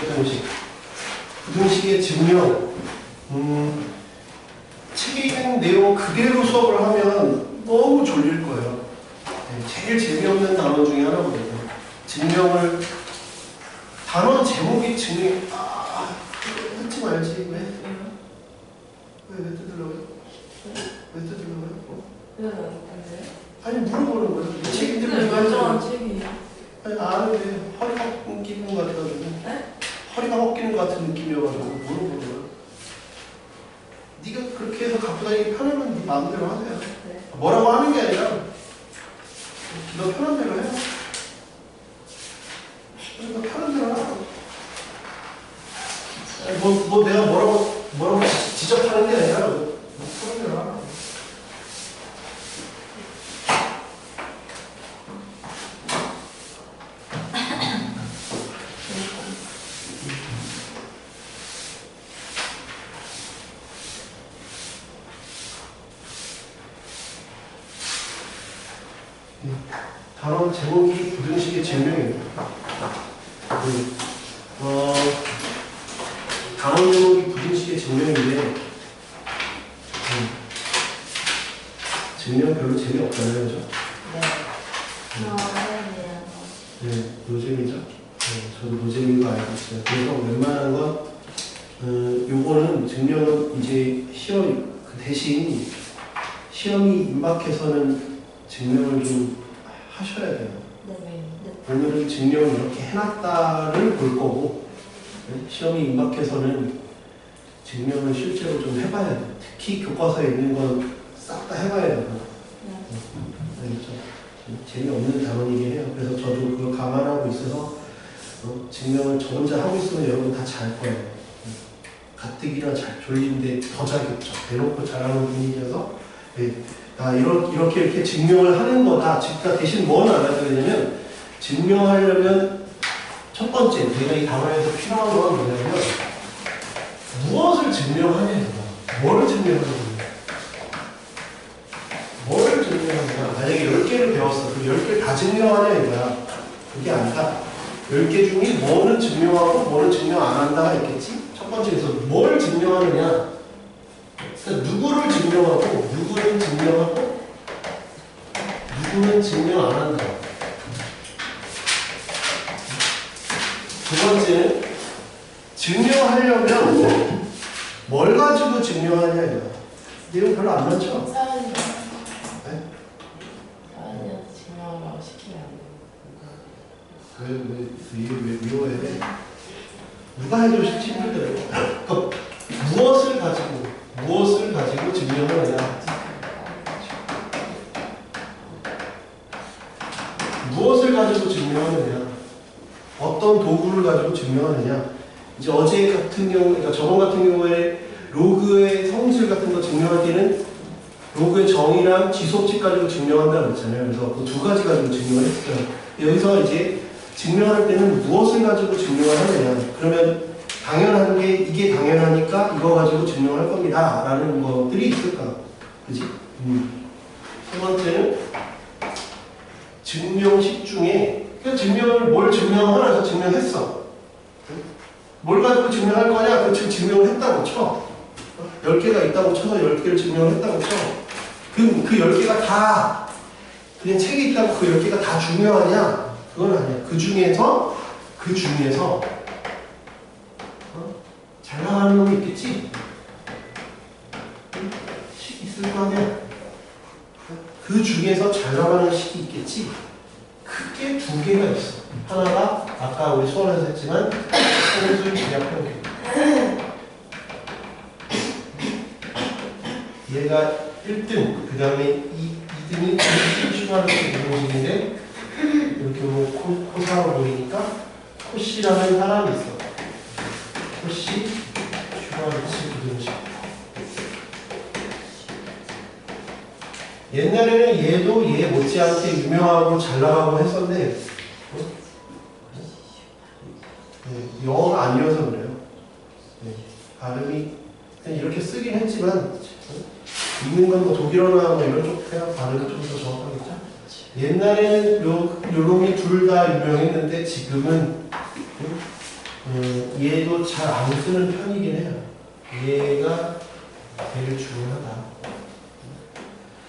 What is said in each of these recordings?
부등식. 부등식의 증명. 책에 있는 내용 그대로 수업을 하면 너무 졸릴 거예요. 제일 재미없는 단어 중에 하나거든요. 증명을, 단어 제목이 증명, 하지 말지. 왜 뜯으려고요? 왜 뜯으려고요? 아니, 물어보는 거예요. 이 책인데 멀쩡한 책이. 아니, 아는데 허리가 꺾이는 것 같아가지고. 네? 허리가 꺾이는 것 같은 느낌이어가지고 물어보는 거예요. 네가 그렇게 해서 갖고 다니기 편하면 네 마음대로 하세요. 네. 뭐라고 하는 게 아니라 너 편한 대로 해요. 너 편한 대로 하라고. 뭐 내가 뭐라고 지적하는 게 아니라 너 편한 대로 하라고. 단어 제목이 부등식의 증명입니다. 단어 제목이 부등식의 증명인데 증명 별로 재미없잖아요, 그죠? 네, 노잼이죠. 저도 노잼인 거 알고 있어요. 그래서 웬만한 건 요거는 증명은 이제 그 대신 시험이 임박해서는 증명을 좀 하셔야 돼요. 오늘은 증명을 이렇게 해놨다를 볼 거고, 시험이 임박해서는 증명을 실제로 좀 해봐야 돼요. 특히 교과서에 있는 건 싹 다 해봐야 돼요. 알겠죠? 재미없는 단원이긴 해요. 그래서 저도 그걸 감안하고 있어서 증명을 저 혼자 하고 있으면 여러분 다 잘 거예요. 가뜩이나 잘 졸린데 더 잘겠죠. 대놓고 잘하는 분이셔서 이렇게 증명을 하는 거다. 그러니까 대신 뭘 알아야 되냐면 증명하려면 첫 번째 내가 이 단어에서 필요한 건 뭐냐면 무엇을 증명하냐. 뭐를 증명하냐. 뭐를 증명하냐. 만약에 10개를 배웠어. 그럼 10개를 다 증명하냐 이거야. 그게 아니라 10개 중에 뭐는 증명하고 뭐는 증명 안 한다가 있겠지. 첫 번째에서 뭘 증명하느냐. 그러니까 누구를 증명하고 누구는 증명하고 누구는 증명 안 한다. 두 번째는 증명하려면 뭘 가지고 증명하냐 이거야. 내용 별로 안 많죠? 사연이요. 네? 사연이한테 증명하라고 시키면 안 돼요. 왜 미워해? 누가 해도 힘들더라고. 그러니까 무엇을 가지고 증명하느냐. 무엇을 가지고 증명하느냐. 어떤 도구를 가지고 증명하느냐. 이제 어제 같은 경우, 그러니까 저번 같은 경우에 로그의 성질 같은 거 증명할 때는 로그의 정의랑 지속식 가지고 증명한다고 했잖아요. 그래서 그 두 가지 가지고 증명을 했어요. 여기서 이제 증명할 때는 무엇을 가지고 증명을 하느냐. 그러면 당연한 게 이게 당연하니까 이거 가지고 증명할 겁니다. 라는 것들이 있을까? 그치? 세 번째는 증명식 중에 증명을 뭘 증명하나 해서 증명했어. 뭘 가지고 증명할 거냐? 그 증명을 했다고 쳐. 10개가 있다고 쳐서 10개를 증명을 했다고 쳐. 그럼 그 10개가 다 그냥 책에 있다고 그 10개가 다 중요하냐? 그건 아니야. 그 중에서 잘 나가는 놈이 있겠지? 식 있을 거 아니야? 그 중에서 잘 나가는 식이 있겠지? 크게 두 개가 있어. 하나가 아까 우리 수원에서 했지만 홍술 기약 평균. 얘가 1등, 그 다음에 2등이 추가하는 부등식인데 이렇게 보면 코사로 보이니까 코씨라는 사람이 있어. 코씨 슈바르츠 부등식. 옛날에는 얘도 얘 못지않게 유명하고 잘 나가고 했었는데 영어가 아니어서 그래요. 발음이 그냥 이렇게 쓰긴 했지만 읽는 건 뭐 독일어나 뭐 이런 쪽 해야 발음이 좀 더 정확하겠죠. 옛날에는 요 놈이 둘 다 유명했는데 지금은 얘도 잘 안 쓰는 편이긴 해요. 얘가 제일 중요하다.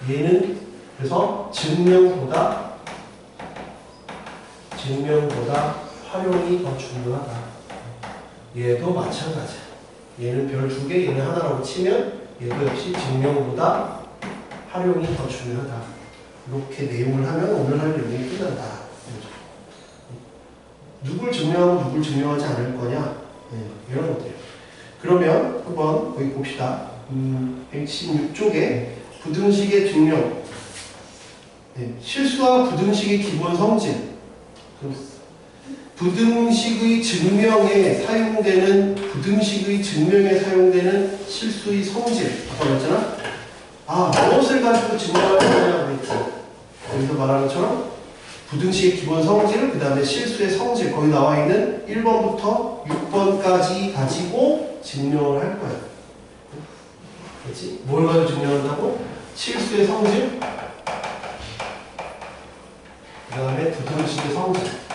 얘는 그래서 증명보다 활용이 더 중요하다. 얘도 마찬가지야. 얘는 별 2개, 얘는 하나라고 치면 얘도 역시 증명보다 활용이 더 중요하다. 이렇게 내용을 하면 오늘 할 내용이 끝난다. 누굴 증명하고 누굴 증명하지 않을 거냐? 이런 것들. 그러면 한번 거기 봅시다. 116쪽에 부등식의 증명. 실수와 부등식의 기본 성질. 부등식의 증명에 사용되는 실수의 성질. 아까 말했잖아? 무엇을 가지고 증명할 거냐고 했지. 여기서 말하는 것처럼 부등식의 기본 성질, 그 다음에 실수의 성질, 거기 나와 있는 1번부터 6번까지 가지고 증명을 할 거야. 그렇지? 뭘 가지고 증명한다고? 실수의 성질, 그 다음에 부등식의 성질.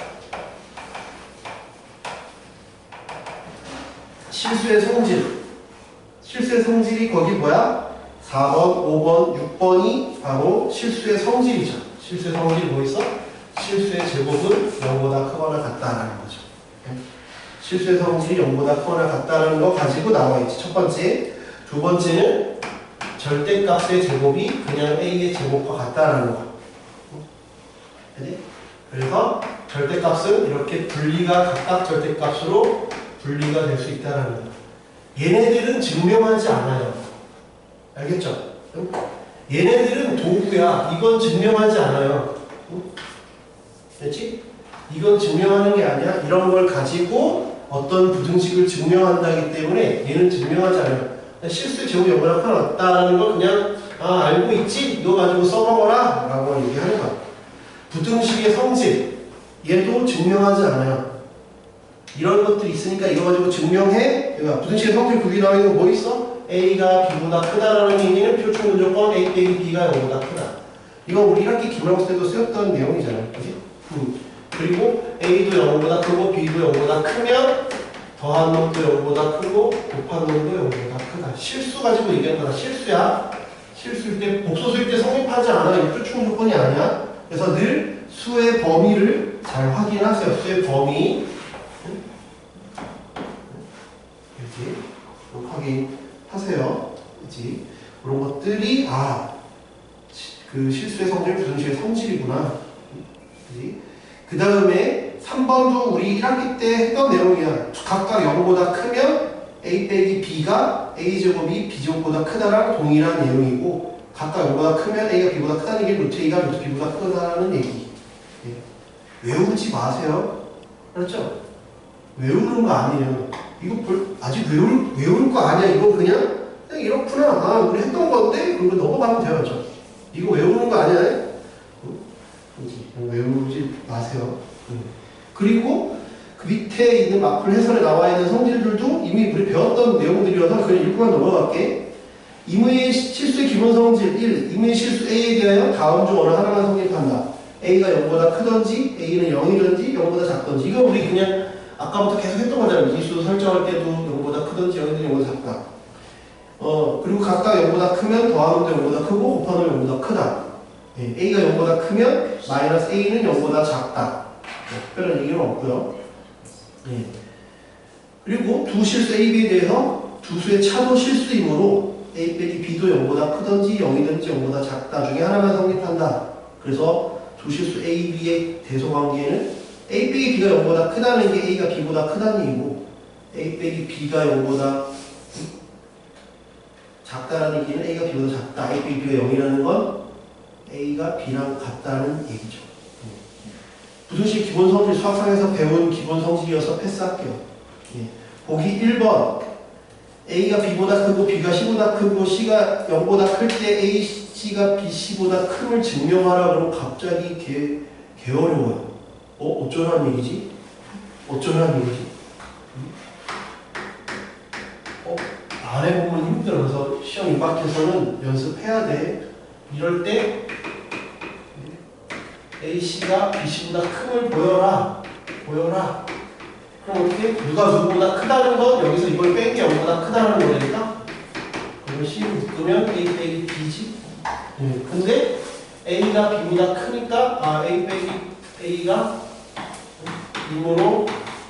실수의 성질이 거기 뭐야? 4번, 5번, 6번이 바로 실수의 성질이죠. 실수의 성질이 뭐 있어? 실수의 제곱은 0보다 크거나 같다라는 거죠. 실수의 성질이 0보다 크거나 같다는 거 가지고 나와 있지. 첫 번째. 두 번째는 절대값의 제곱이 그냥 A의 제곱과 같다라는 거. 그래서 절대값은 이렇게 분리가 각각 절대값으로 분리가 될 수 있다는 거. 얘네들은 증명하지 않아요. 알겠죠? 얘네들은 도구야. 이건 증명하지 않아요. 됐지? 이건 증명하는 게 아니야. 이런 걸 가지고 어떤 부등식을 증명한다기 때문에 얘는 증명하지 않아요. 실수의 제곱이 0보다 크다는 걸 그냥 알고 있지? 이거 가지고 써먹어라 라고 얘기하는 거야. 부등식의 성질 얘도 증명하지 않아요. 이런 것들이 있으니까 이거 가지고 증명해. 부등식의 성질 그게 나와 있는 거 뭐 있어? A가 B보다 크다라는 얘기는 표준 무조건 A 빼기 B가 0보다 크다. 이거 우리 1학기 기말고사 때도 쓰였던 내용이잖아요. 그치? 그리고 A도 0보다 크고 B도 0보다 크면 더한 놈도 0보다 크고 곱한 놈도 0보다 크다. 실수 가지고 얘기하는 거다. 실수야. 실수일 때 복소수일 때 성립하지 않아요. 표준 조건이 아니야. 그래서 늘 수의 범위를 잘 확인하세요. 수의 범위. 그렇지? 확인하세요. 그렇지? 그런 것들이 그 실수의 성질, 부등식의 성질이구나. 그렇지? 그 다음에 3번도 우리 1학기 때 했던 내용이야. 각각 0보다 크면 A 빼기 B가 A제곱이 B제곱보다 크다랑 동일한 내용이고, 각각 0보다 크면 A가 B보다 크다는 얘기, 루트 A가 루트 B보다 크다는 얘기. 외우지 마세요. 알았죠? 외우는 거 아니에요. 이거 아직 외울 거 아니야. 이거 그냥 이렇구나. 우리 했던 건데? 그리고 넘어가면 돼요. 저. 이거 외우는 거 아니야? 외우지 마세요. 그리고 그 밑에 있는 마플 해설에 나와 있는 성질들도 이미 우리 배웠던 내용들이어서 그냥 읽고만 넘어갈게. 임의의 실수의 기본 성질 1. 임의의 실수 A에 대하여 다음 중 어느 하나만 성립한다. A가 0보다 크던지 A는 0이든지 0보다 작던지. 이거 우리 그냥 아까부터 계속 했던 거잖아요. 미지수 설정할 때도 0보다 크던지 0이든지 0보다 작다. 그리고 각각 0보다 크면 더하는 도 0보다 크고 곱하는 0보다 크다. A가 0보다 크면 마이너스 A는 0보다 작다. 특별한 얘기는 없고요. 그리고 두 실수 A, B에 대해서 두 수의 차도 실수이므로 A 빼기 B도 0보다 크던지 0이든지 0보다 작다 중에 하나만 성립한다. 그래서 두 실수 A, B의 대소관계는 A 빼기 B가 0보다 크다는 게 A가 B보다 크다는 얘기고, A 빼기 B가 0보다 작다는 얘기는 A가 B보다 작다. A 빼기 B가 0이라는 건 A가 B랑 같다는 얘기죠. 부등식 기본 성질 수학상에서 배운 기본 성질이어서 패스할게요. 보기 1번. A가 B보다 크고 B가 C보다 크고 C가 0보다 클 때 A, C가 B, C보다 큼을 증명하라 그러면 갑자기 개 어려워요. 어쩌라는 얘기지? 어쩌라는 얘기지? 안 해보면 힘들어서 시험 임박해서는 연습해야 돼. 이럴 때 A, C가 B, C보다 큼을 보여라. 그럼 어떻게? 누가 누구보다 크다는 건 여기서 이걸 뺀 게 0보다 크다는 거니까 그러면 C 묶으면 A 빼기 B지. 근데 A가 B보다 크니까 A 빼기 A가 2으로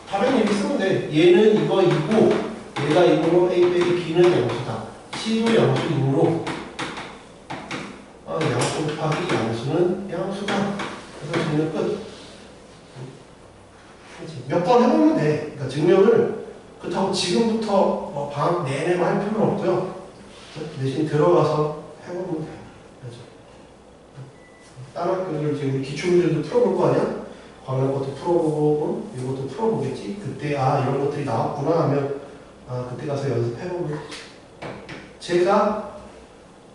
다른 얘기 쓰면 돼. 얘는 이거 2고 얘가 2으로 A 빼기 B는 양수다. C도 양수이므로 양수 곱하기 양수는 양수다. 그래서 정리 끝. 몇 번 해보면 돼. 그러니까 증명을 그렇다고 지금부터 방학 내내만 할 필요는 없고요. 대신 들어가서 해보면 돼. 그렇죠? 다른 학교들 지금 기출문제도 풀어볼 거 아니야? 과거 것도 풀어보고 이것도 풀어보겠지. 그때 이런 것들이 나왔구나 하면 그때 가서 연습해보면 돼. 제가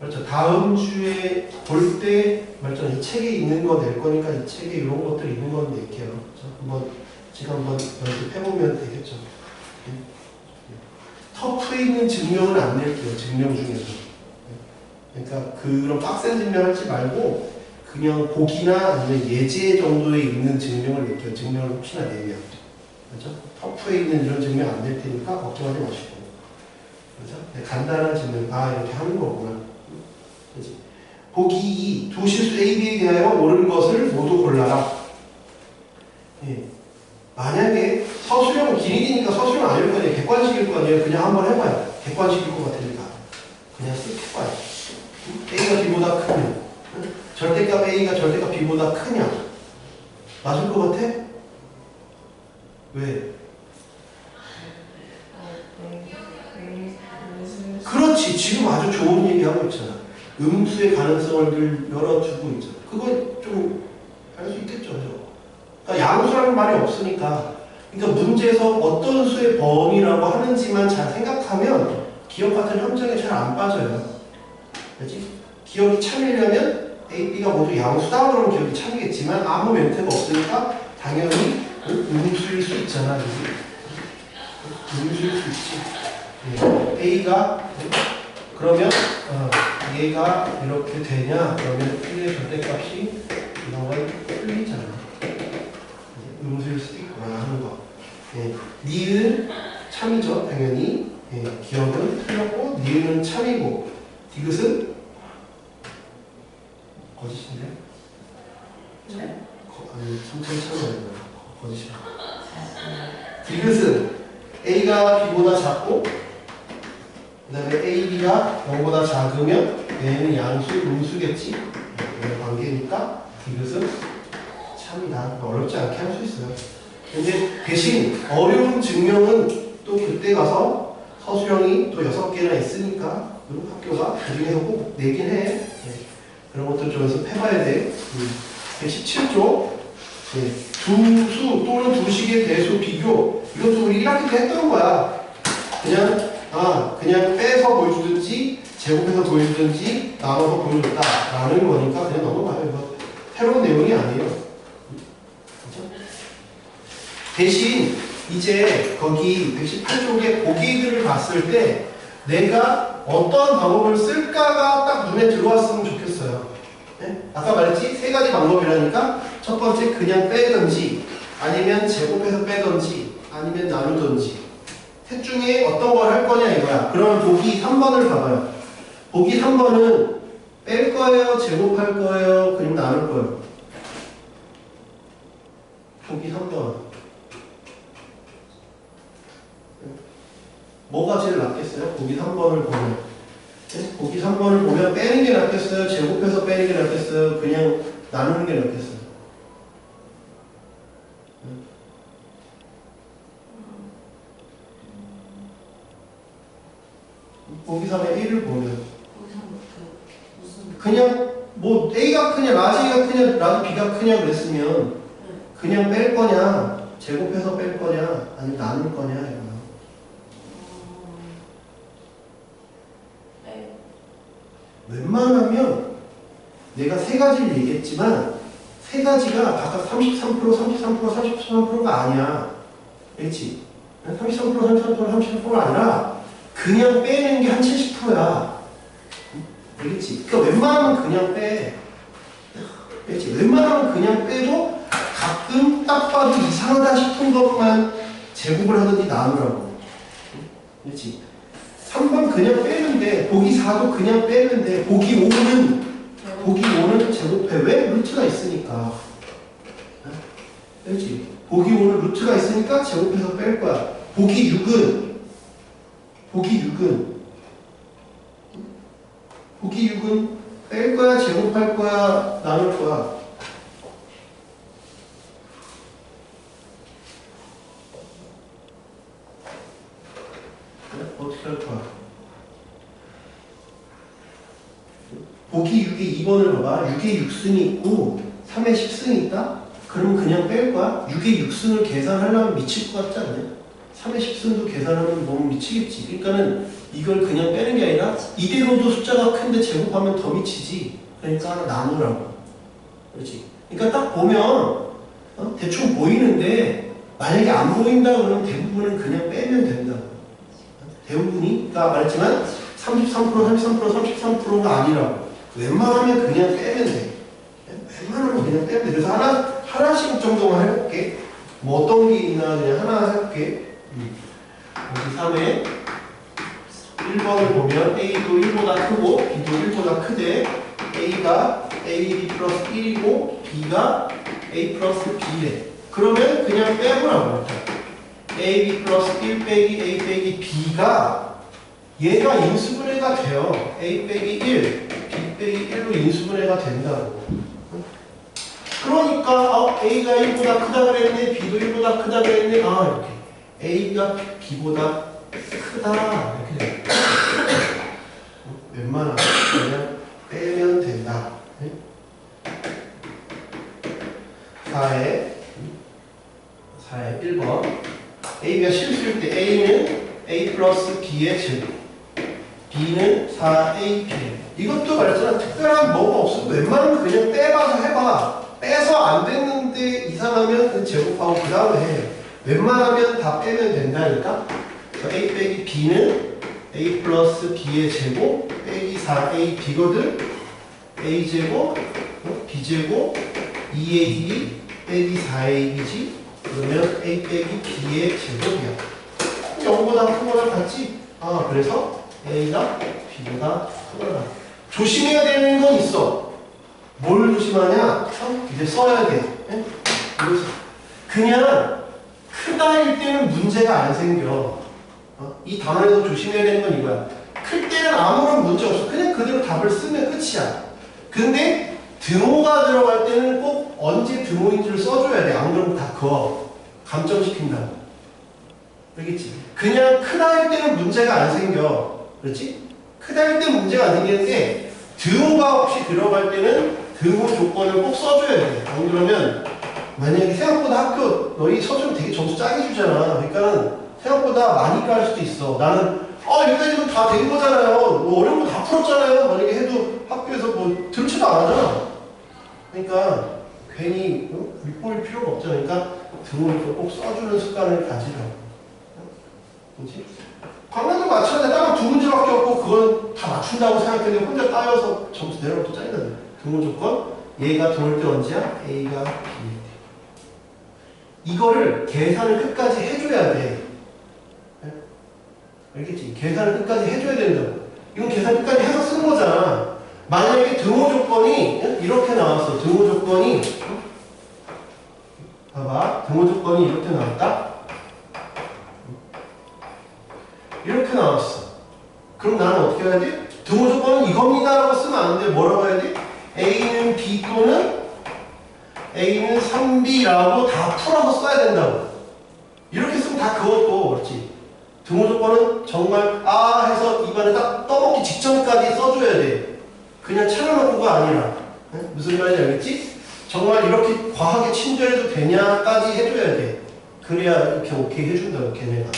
그렇죠. 다음 주에 볼 때 말처럼 이 책에 있는 거 낼 거니까 이 책에 이런 것들 있는 건 낼게요. 지금 한번 연습해보면 되겠죠. 터프에 있는 증명은 안 낼게요. 증명 중에서. 그러니까 그런 빡센 증명하지 말고 그냥 보기나 아니면 예제 정도에 있는 증명을 낼게요. 증명을 혹시나 내면. 그렇죠? 터프에 있는 이런 증명 안 낼 테니까 걱정하지 마시고. 그렇죠? 간단한 증명. 이렇게 하는 거구나. 그렇지? 보기 2. 두 실수 A, B에 대하여 옳은 것을 모두 골라라. 예. 만약에 서술형은 길이니까 서술형 아닐 거 아니에요. 객관식일 거 아니에요. 그냥 한번 해봐요. 객관식일 것 같으니까. 그냥 쓱 해봐요. A가 B보다 크면. 절대값 A가 절대값 B보다 크냐? 맞을 것 같아? 왜? 그렇지. 지금 아주 좋은 얘기하고 있잖아. 음수의 가능성을 늘 열어주고 있잖아. 그거 좀 할 수 있겠죠. 그러니까 양수라는 말이 없으니까. 그러니까 문제에서 어떤 수의 범위라고 하는지만 잘 생각하면 기억 같은 함정에 잘 안 빠져요. 그렇지? 기억이 참이려면 A, B가 모두 양수다 그러면 기억이 참이겠지만 아무 멘트가 없으니까 당연히 음수일 수 있잖아. 음수일 수 있지. A가 그러면 얘가 이렇게 되냐? 그러면 B의 절대값이 이런 건 틀리잖아. 음수일 수도 있구나 하는 거. 니은 참이죠. 당연히. 기억은 틀렸고 니은은 참이고 디귿은 거짓인데? 네. 아니 참아야 거짓이야. 디귿은 A가 B보다 작고 그 다음에 A, B가 0보다 작으면 얘는 양수, 음수겠지? 이런 관계니까 디귿은 참이다. 어렵지 않게 할 수 있어요. 근데 대신 어려운 증명은 또 그때 가서 서술형이 또 6개나 있으니까 그리고 학교가 그 중에서 꼭 내긴 해. 그런 것들 좀 연습해봐야 돼. 17조 두 수 또는 두 식의 대수 비교 이것도 우리 1학기 때 했던 거야. 그냥 빼서 보여주든지 제곱해서 보여주든지 나눠서 보여줬다라는 거니까 그냥 넘어가요. 이거 새로운 내용이 아니에요. 그렇죠? 대신 이제 거기 118쪽의 보기들을 봤을 때 내가 어떤 방법을 쓸까가 딱 눈에 들어왔으면 좋겠어요. 네? 아까 말했지? 3가지 방법이라니까 첫 번째 그냥 빼든지 아니면 제곱해서 빼든지 아니면 나누든지 셋 중에 어떤 걸 할 거냐 이거야. 그러면 보기 3번을 봐봐요. 보기 3번은 뺄 거예요? 제곱할 거예요? 그럼 나눌 거예요? 보기 3번 뭐가 제일 낫겠어요? 보기 3번을 보면 보기 3번을 보면 빼는 게 낫겠어요? 제곱해서 빼는 게 낫겠어요? 그냥 나누는 게 낫겠어요? 보기 3의 1을 보면 그냥 뭐 A가 크냐 라지가 크냐 라지 B가 크냐 그랬으면 그냥 뺄 거냐 제곱해서 뺄 거냐 아니면 나눌 거냐 이거야. 웬만하면 내가 3가지를 얘기했지만 3가지가 각각 33%, 33%, 33%가 아니야. 그렇지? 33%, 33%, 33%가 아니라 그냥 빼는 게 한 70%야. 알겠지? 그러니까 웬만하면 그냥 빼. 그렇지? 웬만하면 그냥 빼도 가끔 딱 봐도 이상하다 싶은 것만 제곱을 하든지 나누라고. 그렇지? 3번 그냥 빼면 돼. 보기 4도 그냥 빼면 돼. 보기 5는 제곱해. 왜? 루트가 있으니까. 그렇지? 보기 5는 루트가 있으니까 제곱해서 뺄 거야. 보기 6은 뺄 거야, 제곱할 거야, 나눌 거야. 어떻게 할 거야? 보기 6에 2번을 봐봐. 6에 6승이 있고 3에 10승이 있다? 그러면 그냥 뺄 거야? 6에 6승을 계산하려면 미칠 것 같지 않냐? 3에 10승도 계산하면 너무 미치겠지. 그러니까는 이걸 그냥 빼는 게 아니라 이대로도 숫자가 큰데 제곱하면 더 미치지. 그러니까 하나 나누라고. 그렇지? 그러니까 딱 보면 대충 보이는데 만약에 안 보인다 그러면 대부분은 그냥 빼면 된다고. 대부분이, 그러니까 말했지만 33%가 아니라고. 웬만하면 그냥 빼면 돼. 웬만하면 그냥 빼면 돼. 그래서 하나씩 정도만 해볼게. 뭐 어떤 게 있나 그냥 하나 해볼게. 여기 3에 1번을 보면 A도 1보다 크고 B도 1보다 크대. A가 AB 플러스 1이고 B가 A 플러스 B래. 그러면 그냥 빼보라고. AB 플러스 1 빼기 A 빼기 B가 얘가 인수분해가 돼요. A 빼기 1, B 빼기 1로 인수분해가 된다고. 그러니까 A가 1보다 크다 그랬네, B도 1보다 크다 그랬네. 이렇게 A가 B보다 크다 이렇게 돼. 웬만하면 그냥 빼면 된다. 4에 1번 A가 실수일 때 A는 A 플러스 B의 제곱, B는 4AB. 이것도 말했잖아. 특별한 뭐가 없어도 웬만하면 그냥 빼봐서 해봐. 빼서 안 됐는데 이상하면 그 제곱하고 그 다음에 해. 웬만하면 다 빼면 된다니까. A 빼기 B는 A 플러스 B의 제곱 빼기 4AB거든. A제곱 B제곱 2AB 빼기 4AB지. 그러면 A 빼기 B의 제곱이야. 0보다 크거나 같지? 그래서 A가 B보다 크거나. 조심해야 되는 건 있어. 뭘 조심하냐? 이제 써야 돼. 그냥 크다일 때는 문제가 안 생겨. 이 단원에서 조심해야 되는 건 이거야. 클 때는 아무런 문제 없어. 그냥 그대로 답을 쓰면 끝이야. 근데 등호가 들어갈 때는 꼭 언제 등호인지를 써줘야 돼. 안 그러면 다 그어. 감점시킨다고. 알겠지? 그냥 크다일 때는 문제가 안 생겨. 그렇지? 크다일 때는 문제가 안 생기는데 등호가 혹시 들어갈 때는 등호 조건을 꼭 써줘야 돼. 안 그러면 만약에 생각보다 학교 너희 서점 되게 점수 짜게 주잖아. 그러니까 생각보다 많이 깔 수도 있어. 나는 이거 다 된 거잖아요. 뭐 어려운 거 다 풀었잖아요. 만약에 해도 학교에서 뭐 들지도 안 하잖아. 그러니까 괜히 윗볼 필요가 없잖아. 그러니까 등호를 꼭 써주는 습관을 가지라고. 뭐지? 강남도 마찬가지야. 딱 두 문제밖에 없고 그건 다 맞춘다고 생각했는데 혼자 따여서 점수 내려면 또 짜증나. 등호 조건 얘가 들어올 때 언제야? A가 B일 때. 이거를 계산을 끝까지 해줘야 돼. 알겠지? 계산을 끝까지 해줘야 된다고. 이건 계산 끝까지 해서 쓴 거잖아. 만약에 등호 조건이 이렇게 나왔어. 등호 조건이 봐봐. 등호 조건이 이렇게 나왔다. 이렇게 나왔어. 그럼 나는 어떻게 해야지? 등호 조건은 이겁니다 라고 쓰면 안 돼. 뭐라고 해야지? A는 B 또는 A는 3B라고 다 풀어서 써야 된다고. 이렇게 쓰면 다 그것도 그렇지. 등호 조건은 정말 해서 입안에 딱 떠먹기 직전까지 써줘야 돼. 그냥 차려놓고가 아니라. 무슨 말인지 알겠지? 정말 이렇게 과하게 친절해도 되냐까지 해줘야 돼. 그래야 이렇게 오케이 해준다고 걔네가.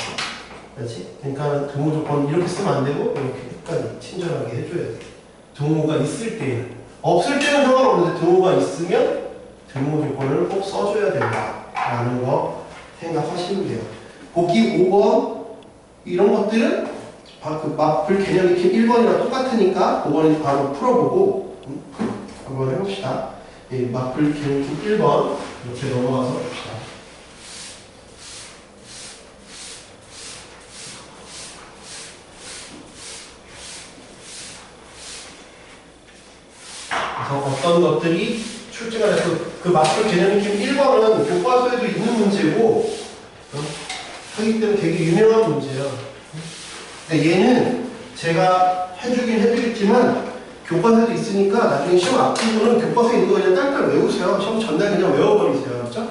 그렇지? 그러니까 등호 조건 이렇게 쓰면 안 되고 이렇게 끝까지 친절하게 해줘야 돼. 등호가 있을 때는. 없을 때는 상관없는데 등호가 있으면 등호 조건을 꼭 써줘야 된다라는 거 생각하시면 돼요. 보기 5번 이런 것들은 마플 개념 익힘 1번이랑 똑같으니까 5번에서 바로 풀어보고 한번 해봅시다. 마플 개념 익힘 1번 이렇게 넘어가서 봅시다. 어떤 것들이 출제가 돼서 그 마스터 개념 느낌 1번은 교과서에도 있는 문제고 하기 때문에 되게 유명한 문제야. 근데 얘는 제가 해주겠지만 교과서에도 있으니까 나중에 시험 앞두고는 교과서에 있는 거 그냥 딸딸 외우세요. 시험 전날 그냥 외워버리세요. 그렇죠?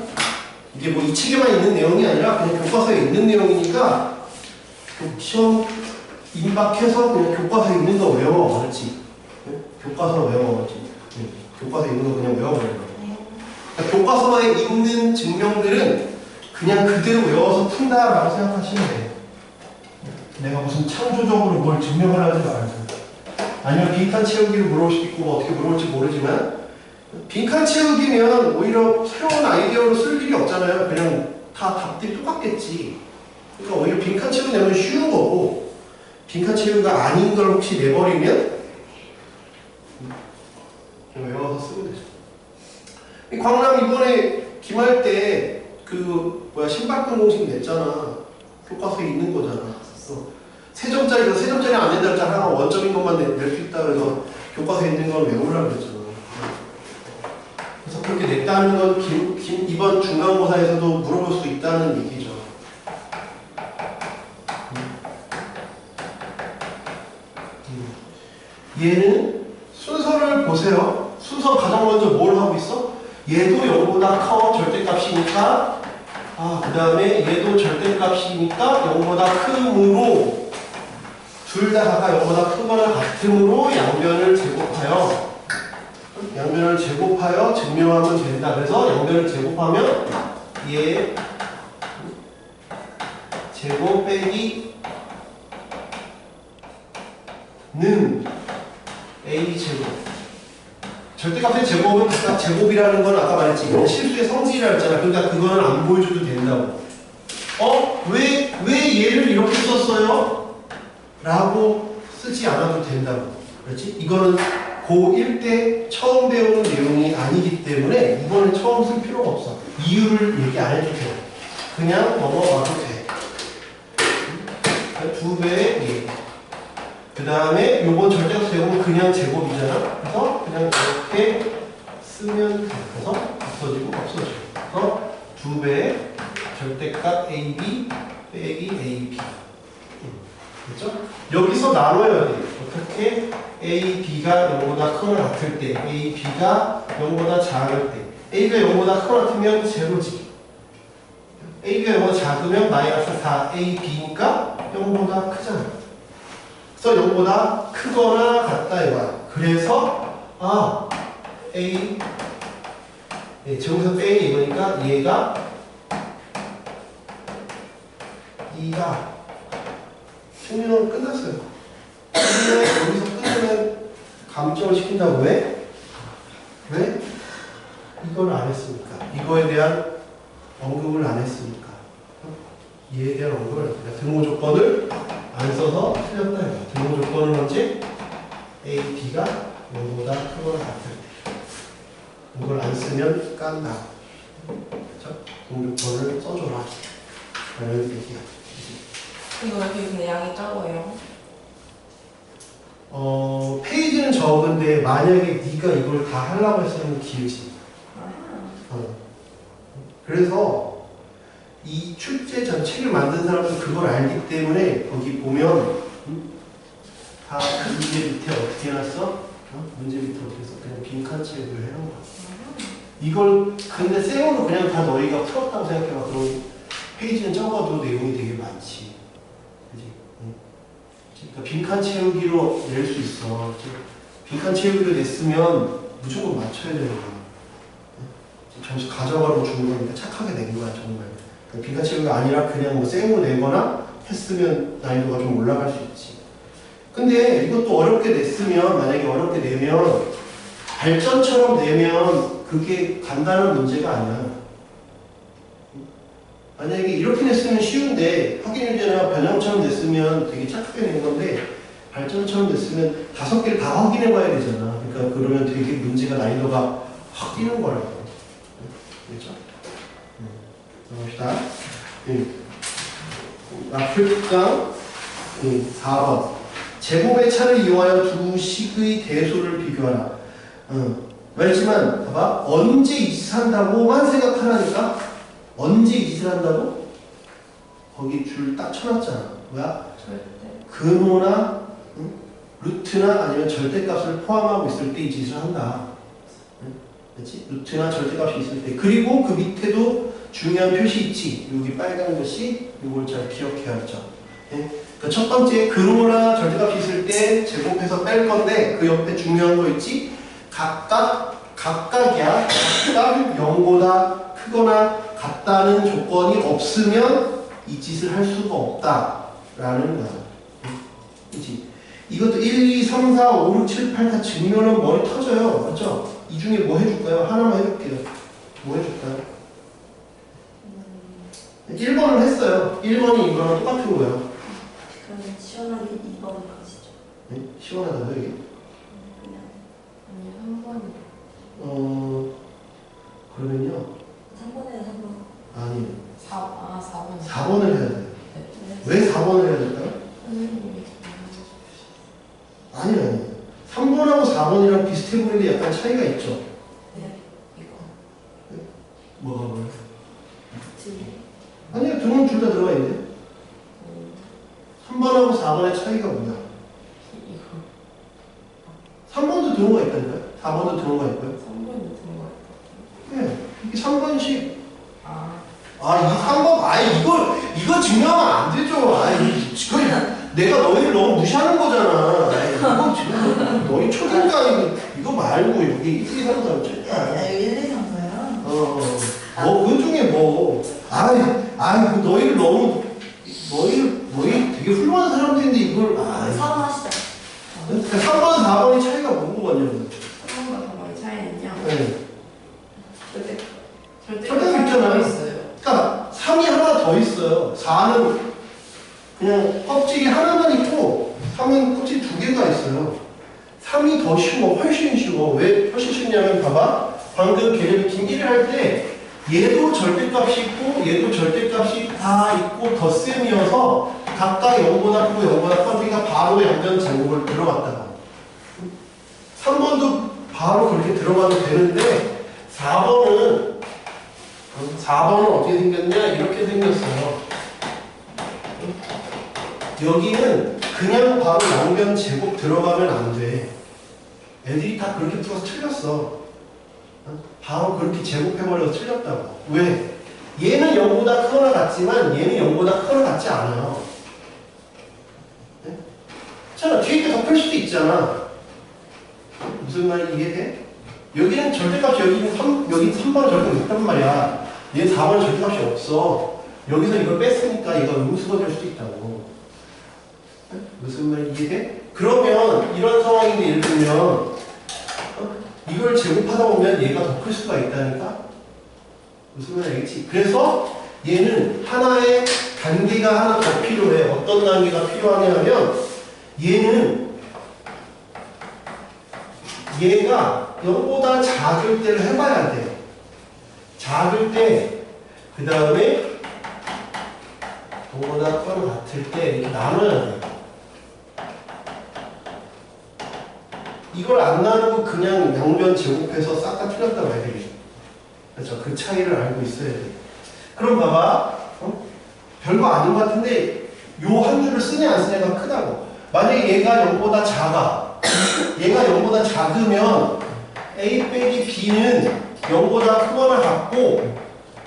이게 뭐 이 책에만 있는 내용이 아니라 그냥 교과서에 있는 내용이니까 시험 임박해서 그냥 교과서에 있는 거 외워. 그렇지? 교과서 외워. 그렇지? 교과서에 있는 거 그냥 외워버려. 그러니까 교과서에 있는 증명들은 그냥 그대로 외워서 푼다라고 생각하시면 돼요. 내가 무슨 창조적으로 뭘 증명하려지 말고. 아니면 빈칸 채우기를 물어볼 수도 있고 어떻게 물어볼지 모르지만 빈칸 채우기면 오히려 새로운 아이디어로 쓸 일이 없잖아요. 그냥 다 답들이 똑같겠지. 그러니까 오히려 빈칸 채우기 내면 쉬운 거고 빈칸 채우기가 아닌 걸 혹시 내버리면 외워서 쓰면 되죠. 광남 이번에 기말 때 그 신박근 공식 냈잖아. 교과서에 있는 거잖아. 세 점짜리 안 된다 했잖아. 원점인 것만 낼 수 있다 그래서 교과서에 있는 건 외우려고 그랬잖아. 그래서 그렇게 냈다는 건 이번 중간고사에서도 물어볼 수 있다는 얘기죠. 얘는 순서를 보세요. 순서 가장 먼저 뭘 하고 있어? 얘도 0보다 커 절대값이니까 그 다음에 얘도 절대값이니까 0보다 크므로 둘 다 각각 0보다 크거나 같으므로 양변을 제곱하여 증명하면 된다. 그래서 양변을 제곱하면 얘 제곱 빼기 는 a 제곱. 절대값의 제곱은 각각 제곱이라는 건 아까 말했지. 실수의 성질이라고 했잖아. 그러니까 그거는 안 보여줘도 된다고. 왜 얘를 이렇게 썼어요? 라고 쓰지 않아도 된다고. 그렇지? 이거는 고1 때 처음 배우는 내용이 아니기 때문에 이번에 처음 쓸 필요가 없어. 이유를 얘기 안 해도 돼. 그냥 넘어가도 돼. 2배의 얘. 그 다음에 요번 절대값 제곱은 그냥 제곱이잖아. 그래서 그냥 이렇게 쓰면 돼. 그래서 없어지고. 그래서 2배의 절대값 AB 빼기 AB. 그렇죠? 여기서 나눠야 돼. 어떻게? A, B가 0보다 크거나 같을 때, A, B가 0보다 작을 때. A가 0보다 크거나 같으면 제로지. A가 0보다 작으면 마이너스 4, A, B니까 0보다 크잖아. 그래서 0보다 크거나 같다 이거야. 그래서 A 제곱에서 빼기 이거니까 얘가 2가 승리는 끝났어요. 여기서 끝내면 감점을 시킨다고. 왜? 이걸 안 했으니까. 이거에 대한 언급을 안 했으니까. 얘에 대한 언급을 안 했으니까. 등호 조건을 안 써서 틀렸다 이거야. 등호 조건은 언제? A, B가 0보다 크거나 같을 때. 이걸 안 쓰면 깐다. 그렇죠? 등호 조건을 써줘라. 라는 얘기야. 이거 왜 이렇게 양이 적어요? 페이지는 적은데 만약에 네가 이걸 다 하려고 했으면 길지. 그래서 이 출제 전 책을 만든 사람은 그걸 알기 때문에 거기 보면 다 문제 밑에 어떻게 해놨어? 문제 밑에 어떻게 했어? 그냥 빈칸 채우기를 해놓은 거야. 이걸 근데 쌩으로 그냥 다 너희가 풀었다고 생각해봐. 그럼 페이지는 적어도 내용이 되게 많지. 그러니까 빈칸 채우기로 낼 수 있어. 빈칸 채우기로 냈으면 무조건 맞춰야 되는 거야. 점수 가져가려고 주는 거니까 착하게 낸 거야 정말. 그러니까 빈칸 채우기가 아니라 그냥 뭐 생으로 내거나 했으면 난이도가 좀 올라갈 수 있지. 근데 이것도 어렵게 냈으면 만약에 어렵게 내면 발전처럼 내면 그게 간단한 문제가 아니야. 만약에 이렇게 냈으면 쉬운데 확인일제나 변형처럼 냈으면 되게 착하게 낸 건데 발전처럼 냈으면 5개를 다 확인해 봐야 되잖아. 그러니까 그러면 되게 문제가 난이도가 확 뛰는 거라고. 그렇죠? 봅시다. 아프리카 4번 제곱의 차를 이용하여 두 식의 대소를 비교하라. 말했지만 봐봐 언제 이 짓을 한다고만 생각하라니까. 언제 이 짓을 한다고? 거기 줄 딱 쳐놨잖아. 뭐야? 절대. 근호나 응? 루트나 아니면 절대값을 포함하고 있을 때 이 짓을 한다. 응? 그렇지? 루트나 절대값이 있을 때. 그리고 그 밑에도 중요한 표시 있지. 여기 빨간 것이 이걸 잘 기억해야죠. 예? 그러니까 첫 번째 근호나 절대값이 있을 때 제곱해서 뺄 건데 그 옆에 중요한 거 있지. 각각이야. 각각 0보다 크거나 같다는 조건이 없으면 이 짓을 할 수가 없다라는 거야. 그치? 이것도 1, 2, 3, 4, 5, 6, 7, 8 다 증명은 머리 터져요. 맞죠? 이 중에 뭐 해줄까요? 하나만 해줄게요. 뭐 해줄까요? 1번을 했어요. 1번이 이거랑 똑같은 거예요. 그러면 시원하게 2번 가시죠. 네? 시원하다고요 이게? 그냥 아니, 한 번. 그러면요 3번에 3번. 아니요 4번. 4번을 해야 돼요. 네. 왜 4번을 해야 될까요? 선생님이 아니요 3번하고 4번이랑 비슷해 보이는데 약간 차이가 있죠? 네. 이거. 뭐가 뭐예요? 두 개. 아니요 등은 둘 다 들어가 있는데 3번하고 4번의 차이가 뭐야? 이거. 3번도 등호가 있다니까요? 4번도 등호가 있고요. 3번이 든 거. 네, 이게 3번씩. 아. 이 3번, 이거 증명하면 안 되죠. 지금 내가 너희를 너무 무시하는 거잖아. 이거 지금 너희 초딩가 이거 말고 여기 1, 2, 3, 4, 5, 7. 아, 1, 2, 3, 4요? 그 중에 뭐. 너희를 너무, 너희 되게 훌륭한 사람들인데 이걸, 4번 하시죠. 그러니까 3번, 4번의 차이가 뭐거든요. 3번과 4번의 차이는요. 네. 절대 있잖아요. 있어요. 그러니까 3이 하나 더 있어요. 4는 그냥 껍질이 하나만 있고 3은 껍질이 두 개가 있어요. 3이 더 쉬워. 훨씬 쉬워. 왜 훨씬 쉽냐면 봐봐. 방금 계량팀 1을 할 때 얘도 절대값이 있고 얘도 절대값이 다 있고 덧셈이어서 각각 0보다 크고 0보다 커지가 바로 양변 제곱을 들어갔다고. 3번도 바로 그렇게 들어가도 되는데 4번은 어떻게 생겼냐? 이렇게 생겼어요. 여기는 그냥 바로 양변 제곱 들어가면 안 돼. 애들이 다 그렇게 풀어서 틀렸어. 바로 그렇게 제곱해버려서 틀렸다고. 왜? 얘는 0보다 크거나 같지만 얘는 0보다 크거나 같지 않아요. 네? 자, 뒤에 게 더 클 수도 있잖아. 무슨 말인지 이해돼? 여기는 절대값이 여기 3번은 절대 없단 말이야. 얘는 4번은 절대값이 없어. 여기서 이걸 뺐으니까 얘가 음수가 될 수도 있다고. 네? 무슨 말인지 이해돼? 그러면 이런 상황인데 예를 들면 이걸 제곱하다 보면 얘가 더 클 수가 있다니까? 무슨 말인지 알겠지? 그래서 얘는 하나의 단계가 하나 더 필요해. 어떤 단계가 필요하냐면 얘가 0보다 작을 때를 해봐야 돼. 작을 때, 그 다음에 0보다 커나 같을 때 이렇게 나눠야 돼. 이걸 안 나누고 그냥 양변 제곱해서 싹 다 틀렸단 말이에요. 그렇죠? 그 차이를 알고 있어야 돼. 그럼 봐봐. 별거 아닌 것 같은데 요 한 줄을 쓰냐 안 쓰냐가 크다고. 만약에 얘가 0보다 작아. 얘가 0보다 작으면 A 빼기 B는 0보다 크거나 같고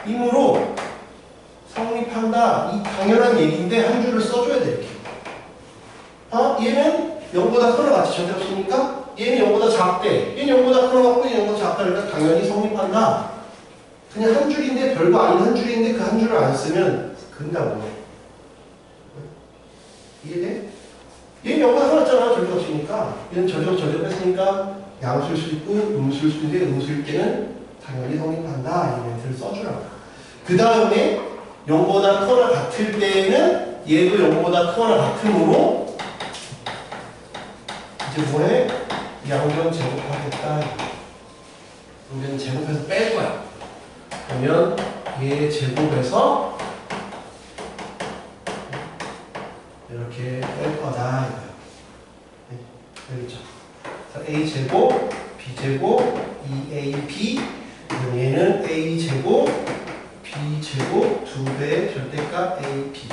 이므로 성립한다. 이 당연한 얘기인데 한 줄을 써줘야 돼. 이렇게. 얘는 0보다 크거나 같이 절대 없으니까 얘는 0보다 작대. 얘는 0보다 크거나 같고 얘는 0보다 작다. 그러니까 당연히 성립한다. 그냥 한 줄인데 별거 아닌 한 줄인데 그 한 줄을 안 쓰면 근다고. 이해돼? 얘는 0보다 크거나 같잖아. 절대 없으니까. 얘는 절대 뺐으니까 양수일 수 있고 음수일 수 있는데 음수일 때는 당연히 성립한다. 이 멘트를 써주라고. 그 다음에 0보다 크거나 같을 때에는 얘도 0보다 크거나 같으므로 이제 뭐해? 양변 제곱하겠다. 양변 제곱해서 뺄 거야. 그러면 얘 제곱해서 이렇게 뺄 거다. 이거야. 네, 알겠죠? A 제곱, B 제곱, 2ab 그럼 얘는 a제곱 b제곱 2배 절대값 ab 이렇게.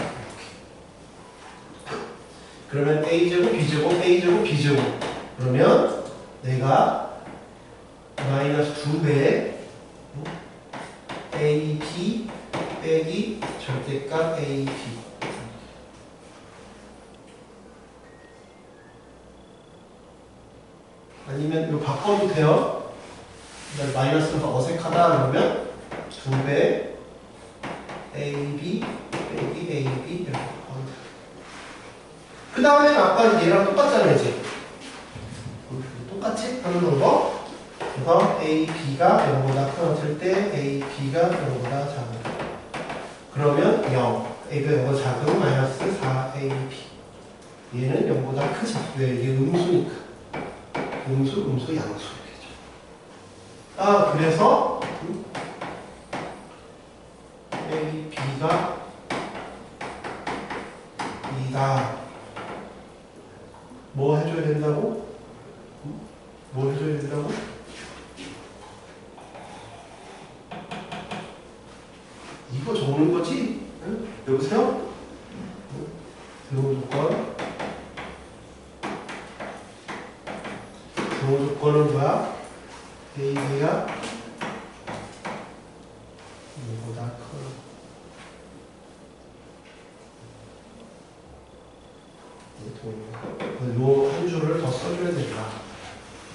그러면 a제곱 b제곱 a제곱 b제곱 그러면 내가 마이너스 2배 ab 빼기 절대값 ab 아니면 이거 바꿔도 돼요. 마이너스가 어색하다 그러면 2배 ab 빼기 ab 이렇게 바꿔도 돼요. 그 다음에 아까 얘랑 똑같잖아요 이제. 똑같이 하는 방법. 그래서 AB가 0보다 커질 때 AB가 0보다 작은. 그러면 0. A가 0보다 작은 마이너스 4AB. 얘는 0보다 크지. 왜? 이게 음수니까. 음수, 양수 이렇게죠. 아, 그래서 AB가 2다. 뭐 해줘야 된다고? 뭐 해줘야 된다고? 이거 적는 거지? 응? 여보세요? 등호 조건. 등호 조건은 뭐야? A가 0보다 커. 요 한 줄을 더 써줘야 된다.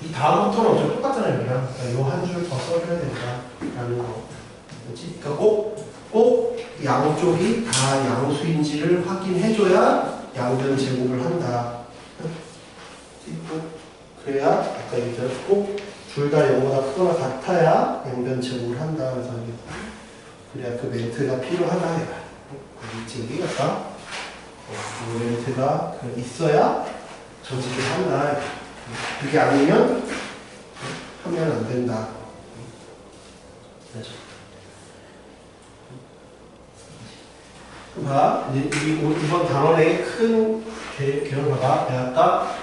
이 다음부터는 어차피 똑같잖아요, 그냥. 그러니까 요 한 줄 더 써줘야 된다라는 거. 그렇지? 그러니까 꼭 양쪽이 다 양수인지를 확인해줘야 양변 제곱을 한다. 그래야 아까 얘기했잖아. 꼭 둘 다 0보다 크거나 같아야 양변 제곱을 한다. 그래서 그래야 그 멘트가 필요하다. 이제 얘기할까? 그 멘트가 있어야 전지를 한다. 그게 아니면 하면 안 된다. 그렇죠. 봐, 이번 단원의 큰 개념을 봐봐. 내가 아까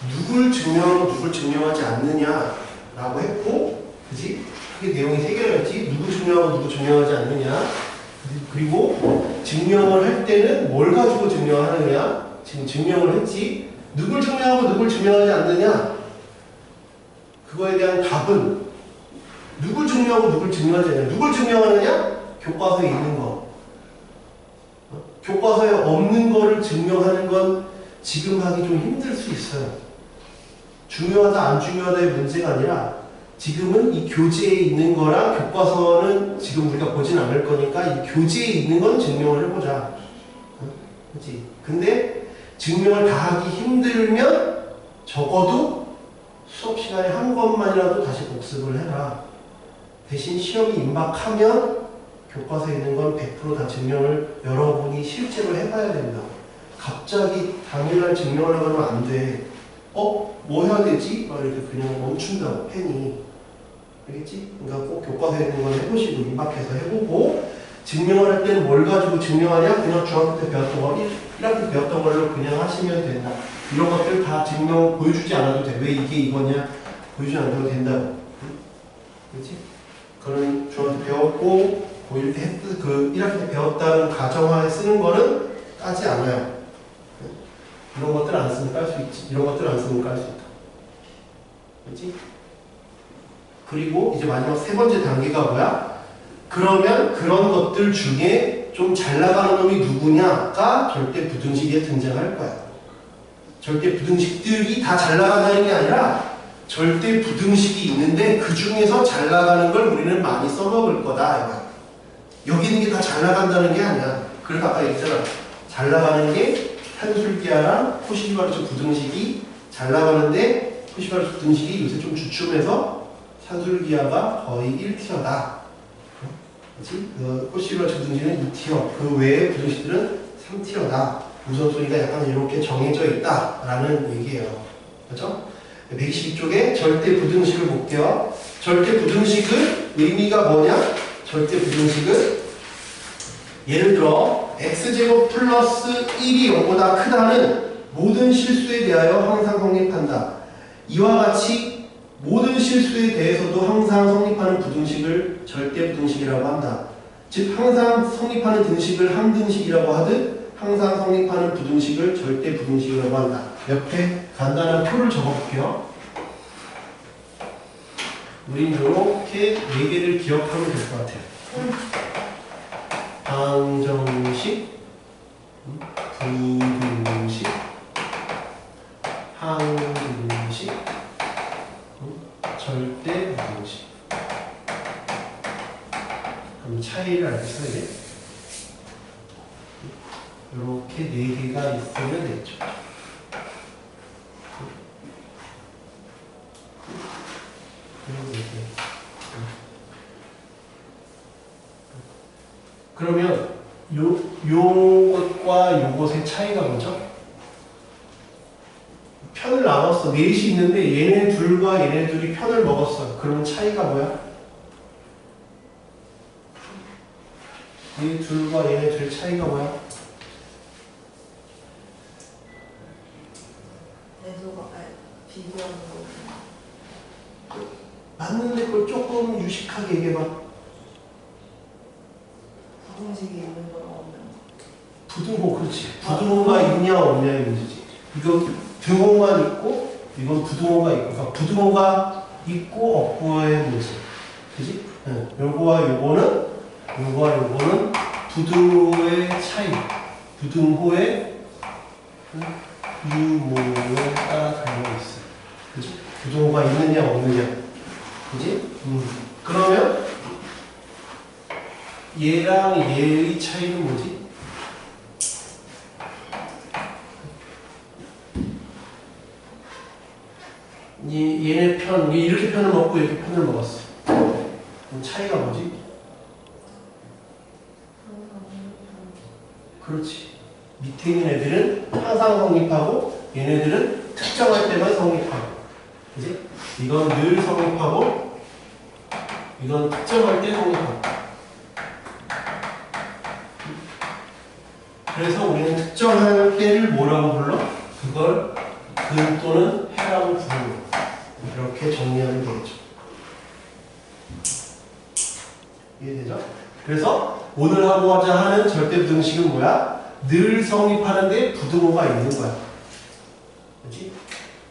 누굴 증명하고 누굴 증명하지 않느냐라고 했고, 그지? 그게 내용이 세 개였지. 누구 증명하고 누구 증명하지 않느냐. 그리고 증명을 할 때는 뭘 가지고 증명하느냐. 지금 증명을 했지. 누굴 증명하고 누굴 증명하지 않느냐. 그거에 대한 답은 누굴 증명하고 누굴 증명하지 않느냐. 누굴 증명하느냐? 교과서에 있는 거. 교과서에 없는 거를 증명하는 건 지금 하기 좀 힘들 수 있어요. 중요하다 안 중요하다의 문제가 아니라 지금은 이 교재에 있는 거랑 교과서는 지금 우리가 보진 않을 거니까 이 교재에 있는 건 증명을 해보자. 그렇지? 근데 증명을 다 하기 힘들면 적어도 수업 시간에 한 번만이라도 다시 복습을 해라. 대신 시험이 임박하면 교과서에 있는 건 100% 다 증명을 여러분이 실제로 해봐야 된다. 갑자기 당일날 증명을 하면 안 돼. 뭐 해야 되지? 막 이렇게 그냥 멈춘다고, 펜이. 알겠지? 그러니까 꼭 교과서에 있는 건 해보시고, 임박해서 해보고, 증명을 할 때는 뭘 가지고 증명하냐? 그냥 중학교 때 배웠던 거, 1학기 배웠던 걸로 그냥 하시면 된다. 이런 것들 다 증명 보여주지 않아도 돼. 왜 이게 이거냐? 보여주지 않아도 된다고. 그렇지? 그런 중학교 때 배웠고, 고1 때 그 1학기 때 배웠다는 가정하에 쓰는 거는 까지 않아요. 이런 것들 안 쓰면 깔 수 있지. 이런 것들 안 쓰면 깔 수 있다. 그렇지? 그리고 이제 마지막 세 번째 단계가 뭐야? 그러면 그런 것들 중에 좀 잘 나가는 놈이 누구냐가 절대 부등식에 등장할 거야. 절대 부등식들이 다 잘 나간다는 게 아니라 절대 부등식이 있는데 그 중에서 잘 나가는 걸 우리는 많이 써먹을 거다. 이거야. 여기 있는 게 다 잘 나간다는 게 아니야. 그래서 아까 얘기했잖아. 잘 나가는 게 산술기하랑 코시리바르츠 부등식이 잘 나가는데 코시리바르츠 부등식이 요새 좀 주춤해서 산술기하가 거의 1티어다. 그렇지? 코시리바르츠 부등식은 2티어. 그 외의 부등식들은 3티어다. 우선순위가 약간 이렇게 정해져 있다라는 얘기예요. 그렇죠? 122쪽에 절대 부등식을 볼게요. 절대 부등식은 의미가 뭐냐? 절대 부등식은 예를 들어 x제곱 플러스 1이 0보다 크다는 모든 실수에 대하여 항상 성립한다. 이와 같이 모든 실수에 대해서도 항상 성립하는 부등식을 절대 부등식이라고 한다. 즉 항상 성립하는 등식을 함등식이라고 하듯 항상 성립하는 부등식을 절대 부등식이라고 한다. 옆에 간단한 표를 적어볼게요. 우린 이렇게 4개를 기억하면 될 것 같아요. 방정식, 부등식, 항등식, 절대 부등식. 그럼 차이를 알겠어요, 이게? 이렇게 4개가 있으면 되죠. 그러면 요것과 요것의 차이가 뭐죠? 편을 나눴어. 넷이 있는데 얘네 둘과 얘네 둘이 편을 먹었어. 그러면 차이가 뭐야? 얘 둘과 얘네 둘 차이가 뭐야? 대소가 비교하는 거. 맞는데 그걸 조금 유식하게 얘기해봐. 부등식이 있는 거랑 없는 거. 부등호, 그렇지. 부등호가 있냐 없냐의 문제지. 이거 등호만 있고 이건 부등호가 있고. 그러니까 부등호가 있고 없고의 문제. 그지? 응. 요거와 요거는 부등호의 차이. 부등호의 유무에 따라 달려있어. 그지? 부등호가 있느냐 없느냐. 그지? 그러면 얘랑 얘의 차이는 뭐지? 얘네 편, 이렇게 편을 먹고 이렇게 편을 먹었어. 그럼 차이가 뭐지? 그렇지. 밑에 있는 애들은 항상 성립하고 얘네들은 특정할 때만 성립하고. 그지? 이건 늘 성립하고 이건 특정할 때 성립하고. 그래서 우리는 특정할 때를 뭐라고 불러? 그걸 근 또는 해라고 부르고 이렇게 정리하면 되겠죠. 이해되죠? 그래서 오늘 하고자 하는 절대 부등식은 뭐야? 늘 성립하는데 부등호가 있는 거야. 그렇지?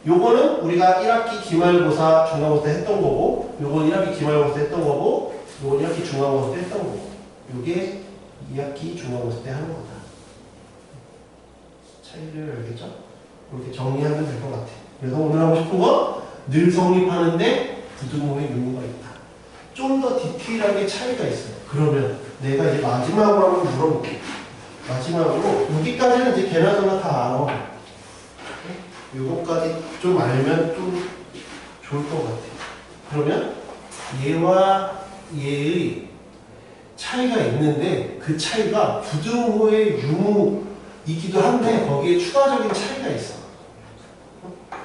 요거는 우리가 1학기 기말고사, 중간고사 때 했던 거고, 요건 1학기 기말고사 때 했던 거고, 요건 1학기 중간고사 때 했던 거고, 요게 2학기 중간고사 때 하는 거다. 차이를 알겠죠? 이렇게 정리하면 될 것 같아. 그래서 오늘 하고 싶은 건 늘 성립하는데 부등호의 유무가 있다. 좀 더 디테일하게 차이가 있어요. 그러면 내가 이제 마지막으로 한번 물어볼게. 마지막으로 여기까지는 이제 걔나 저나 다 알아. 요거까지 좀 알면 좀 좋을 것 같아. 그러면 얘와 얘의 차이가 있는데 그 차이가 부등호의 유무이기도 한데 거기에 추가적인 차이가 있어.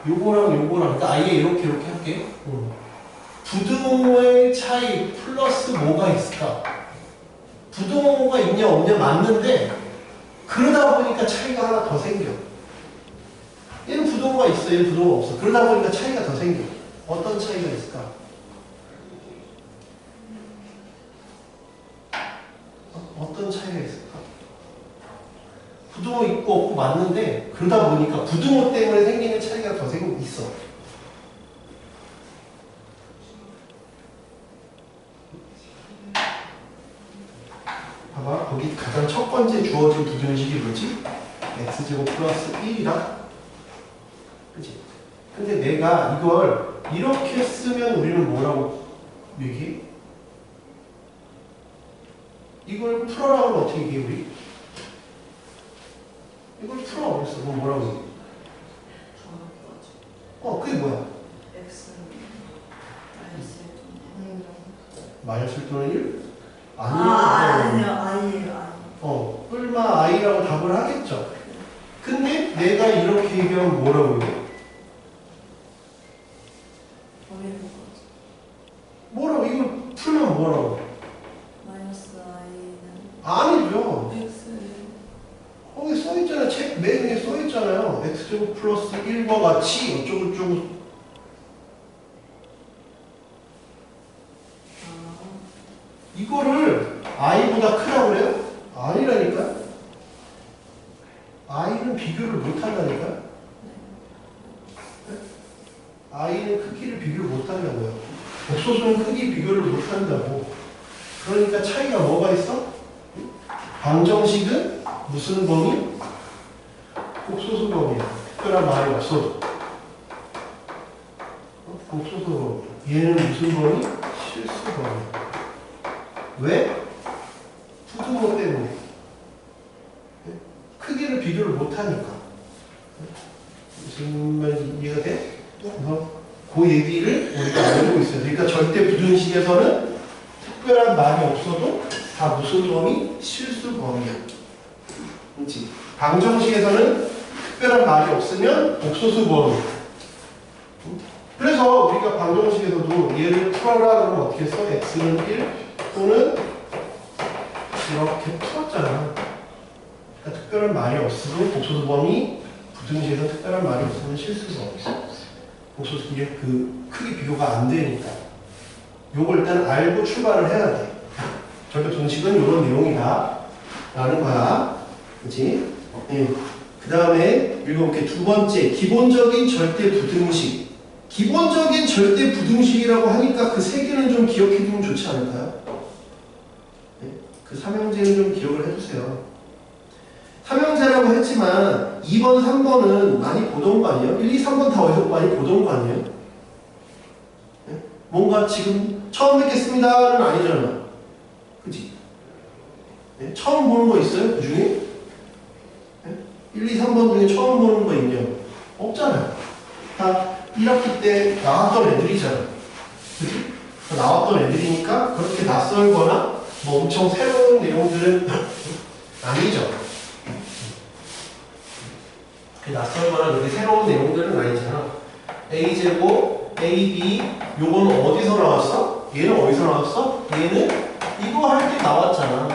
요거랑 그러니까 아예 이렇게 할게. 부등호의 차이 플러스 뭐가 있을까? 부등호가 있냐 없냐 맞는데 그러다 보니까 차이가 하나 더 생겨. 얘는 부등호가 있어, 얘는 부등호가 없어. 그러다 보니까 차이가 더 생겨. 어떤 차이가 있을까? 어떤 차이가 있을까? 부등호 있고 없고 맞는데 그러다 보니까 부등호 때문에 생기는 차이가 더 있어. 봐봐, 거기 가장 첫 번째 주어진 부등식이 뭐지? x제곱 플러스 1이다. 그치? 근데 내가 이걸 이렇게 쓰면 우리는 뭐라고 얘기해? 이걸 풀어라고 하면 어떻게 얘기해, 우리? 이걸 풀어. 그랬어. 그럼 뭐라고 얘기해? 그게 뭐야? X 마이너스 또는 1? 아니요. 아니에요. 뿔마 i라고 답을 하겠죠. 근데 내가 이렇게 얘기하면 뭐라고 얘기해? 뭐라고? 이걸 풀면 뭐라고? 마이너스 i는 아니죠. x 거기 써있잖아요. 책 메뉴에 써있잖아요. x제곱 플러스 1과 같이 어쩌고저쩌고. i는 비교를 못한다니까? i는 크기를 비교를 못한다고요. 복소수는 크기 비교를 못한다고. 그러니까 차이가 뭐가 있어? 방정식은 무슨 범위? 복소수 범위야. 특별한 말이 없어도. 복소수 범위. 얘는 무슨 범위? 실수 범위. 왜? 부등호 때문에. 크기를 비교를 못하니까. 무슨 말인지 이해가 돼? 그래서 그 얘기를 우리가 알고 있어요. 그러니까 절대 부등식에서는 특별한 말이 없어도 다 무슨 범위? 실수 범위야. 그렇지? 방정식에서는 특별한 말이 없으면 복소수 범위. 그래서 우리가 방정식에서도 얘를 풀어라 그러면 어떻게 써? x는 1 또는 이렇게 풀었잖아. 그러니까 특별한 말이 없으면 복소수 범위, 부등식에서 특별한 말이 없으면 실수 범위. 복소수 이게 그 크기 비교가 안 되니까. 요걸 일단 알고 출발을 해야 돼. 절대 부등식은 이런 내용이다 라는 거야. 그치? 네. 그 다음에 읽어볼게. 두 번째, 기본적인 절대 부등식. 기본적인 절대 부등식이라고 하니까 그 세 개는 좀 기억해두면 좋지 않을까요? 네? 그 삼형제는 좀 기억을 해주세요. 삼형제라고 했지만 2번, 3번은 많이 보던 거 아니에요? 1, 2, 3번 다 어디서 많이 보던 거 아니에요? 네? 뭔가 지금 처음 뵙겠습니다는 아니잖아. 그치? 네? 처음 보는 거 있어요? 그 중에? 네? 1, 2, 3번 중에 처음 보는 거 있냐? 없잖아요. 다 1학기 때 나왔던 애들이잖아. 그치? 나왔던 애들이니까 그렇게 낯설거나 뭐 엄청 새로운 내용들은 아니죠. 낯설거나 그렇게 새로운 내용들은 아니잖아. a제곱, ab, 요거는 어디서 나왔어? 얘는 어디서 나왔어? 얘는 이거 할 때 나왔잖아.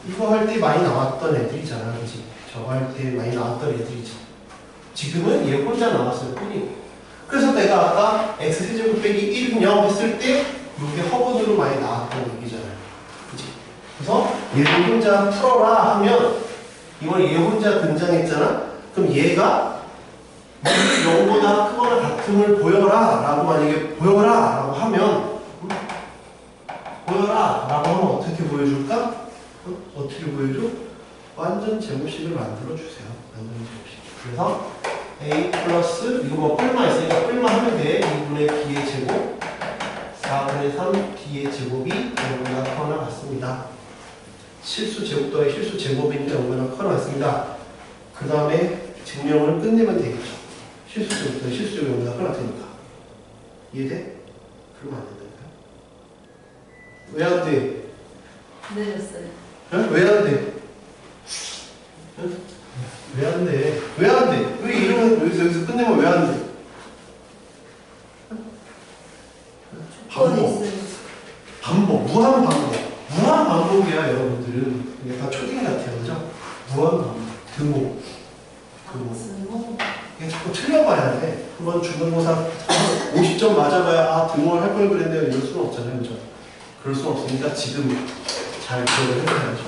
이거 할 때 많이 나왔던 애들이잖아. 그치? 저거 할 때 많이 나왔던 애들이죠. 지금은 얘 혼자 나왔을 뿐이고. 그래서 내가 아까 x세제곱 빼기 1은 0 했을 때 이게 허브으로 많이 나왔던 얘기잖아요. 그치? 그래서 얘를 혼자 풀어라 하면 이번 얘 혼자 등장했잖아? 그럼 얘가 0보다 크거나 같음을 보여라 라고 만약에 보여라 라고 하면 보여라 라고 하면 어떻게 보여줄까? 어떻게 보여줘? 완전 제곱식을 만들어 주세요. 완전 제곱식. 그래서 a 플러스 이거 뭐 뿔마 있으니까 뿔마 하면 돼. 2분의 b의 제곱 4분의 3 b의 제곱이 0보다 크거나 같습니다. 실수 제곱 더하기 실수 제곱인데 0보다 크거나 같습니다. 그 다음에 증명을 끝내면 되겠죠. 실수 제곱 더하기 실수 제곱이 0보다 크거나 같으니까. 이해돼? 그러면 안 된다니까. 왜 안 돼? 내렸어요. 응? 왜 안 돼? 응? 왜 안 돼? 왜 안 돼? 왜 이러면 여기서 끝내면 왜 안 돼? 반복. 반복. 무한 반복. 무한 반복이야, 여러분들은. 이게 다 초딩 같아요, 그죠? 무한 반복. 등호. 등호. 이게 자꾸 틀려봐야 돼. 한번 중간고사 50점 맞아봐야 아, 등호를 할 걸 그랬네요. 이럴 수는 없잖아요, 그죠? 그럴 수는 없으니까 지금 잘 기억을 해봐야죠.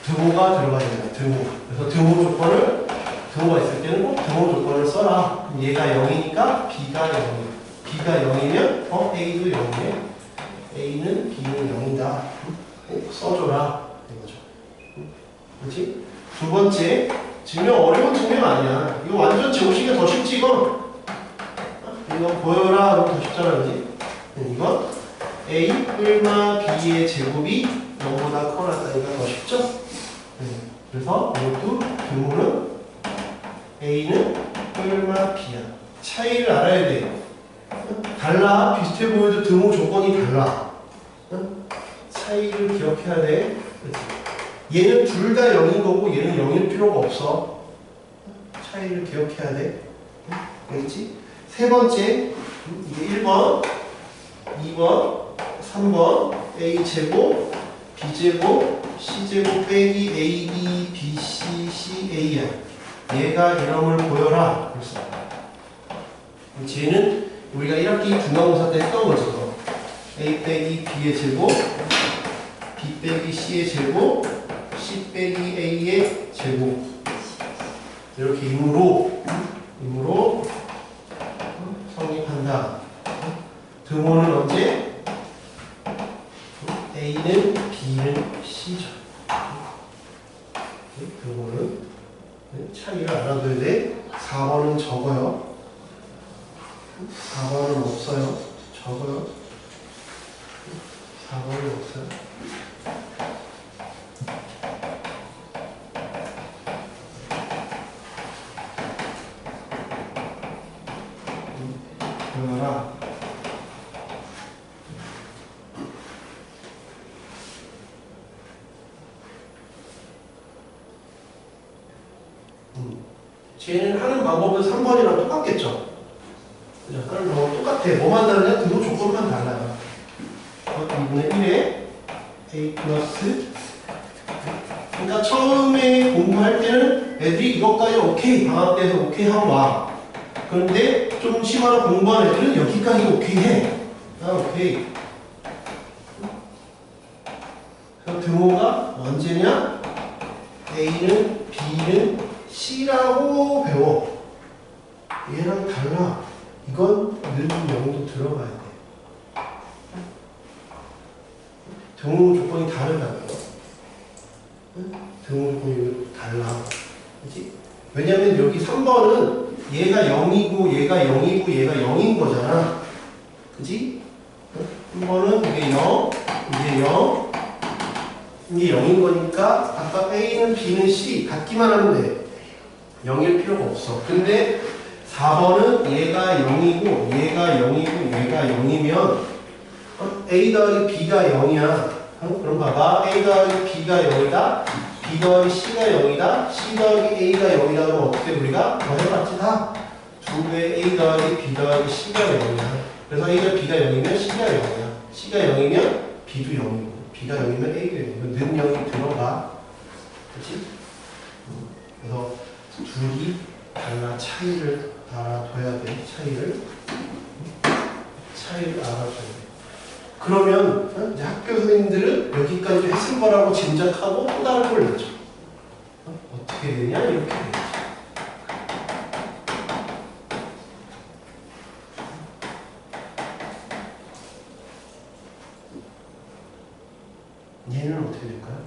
등호가 들어가야 됩니다. 등호. 그래서 등호 조건을 등호가 있을 때는 꼭 등호 조건을 써라. 그럼 얘가 0이니까 B가 0이야. B가 0이면 A도 0이네. A는 B는 0이다. 꼭 써줘라. 이거죠. 그렇지? 두 번째, 증명 어려운 증명 아니야. 이거 완전 제곱식이 더 쉽지 이건. 이거 보여라 하면 더 쉽잖아, 그지? 이건 A 뿔마 B의 제곱이 0보다 크거나 같다니까 더 쉽죠? 그래서 이것도 등호는 A는 뿔마 B야. 차이를 알아야 돼. 달라. 비슷해 보여도 등호 조건이 달라. 차이를 기억해야 돼. 그치? 얘는 둘 다 0인 거고 얘는 0일 필요가 없어. 차이를 기억해야 돼. 알겠지? 세 번째, 이게 1번, 2번, 3번, A제곱, B제곱, C제곱 빼기 AB, BC, CA야. 얘가 이름을 보여라. 그랬어. 쟤는 우리가 1학기 중간고사 때 했던 거죠. A 빼기 B의 제곱, B 빼기 C의 제곱, C C 빼기 A의 제곱 이렇게 임으로 성립한다. 등호는 언제? A는 B는 C죠. 등호는 차이를 알아둬야 돼. 4번은 적어요. 4번은 없어요. 적어요. 4번은 없어요. 그러나 쟤는 하는 방법은 3번이랑 똑같겠죠? 그죠? 하는 방법 똑같아. 뭐만 다르냐? 등호 조건만 달라요. 2분의 1에 A 플러스 그러니까 처음에 공부할 때는 애들이 이것까지 오케이 방학 때에서 오케이 하고 와. 그런데 좀 심화로 공부한 애들은 여기까지 오케이 해. 오케이. 그럼 등호가 언제냐? A는 B는 C라고 배워. 얘랑 달라. 이건 늘 영도 들어가야 돼. 등호 조건이 다르다고요. 등호 조건이 달라. 그치? 왜냐면 여기 3번은 얘가 0이고 얘가 0이고 얘가 0인 거잖아. 그치? 3번은 이게 0, 이게 0, 이게 0인 거니까 아까 A는 B는 C 같기만 하면 돼. 0일 필요가 없어. 근데 4번은 얘가 0이고 얘가 0이고 얘가 0이면 A 더하기 B가 0이야. 그럼 봐봐. A 더하기 B가 0이다. B 더하기 C가 0이다. C 더하기 A가 0이다. 그럼 어떻게 우리가 더 해봤지 다? 두 배의 A 더하기 B 더하기 C가 0이야. 그래서 A 더하기 B가 0이면 C가 0이야. C가 0이면 B도 0이고 B가 0이면 A가 0이고 는 0이 들어가. 그렇지? 그래서 둘이 달라. 차이를 알아둬야 돼. 차이를 알아둬야 돼. 그러면 이제 학교 선생님들은 여기까지 했을 거라고 짐작하고 또 다른 걸 내죠. 어떻게 되냐? 이렇게 되죠. 얘는 어떻게 될까요?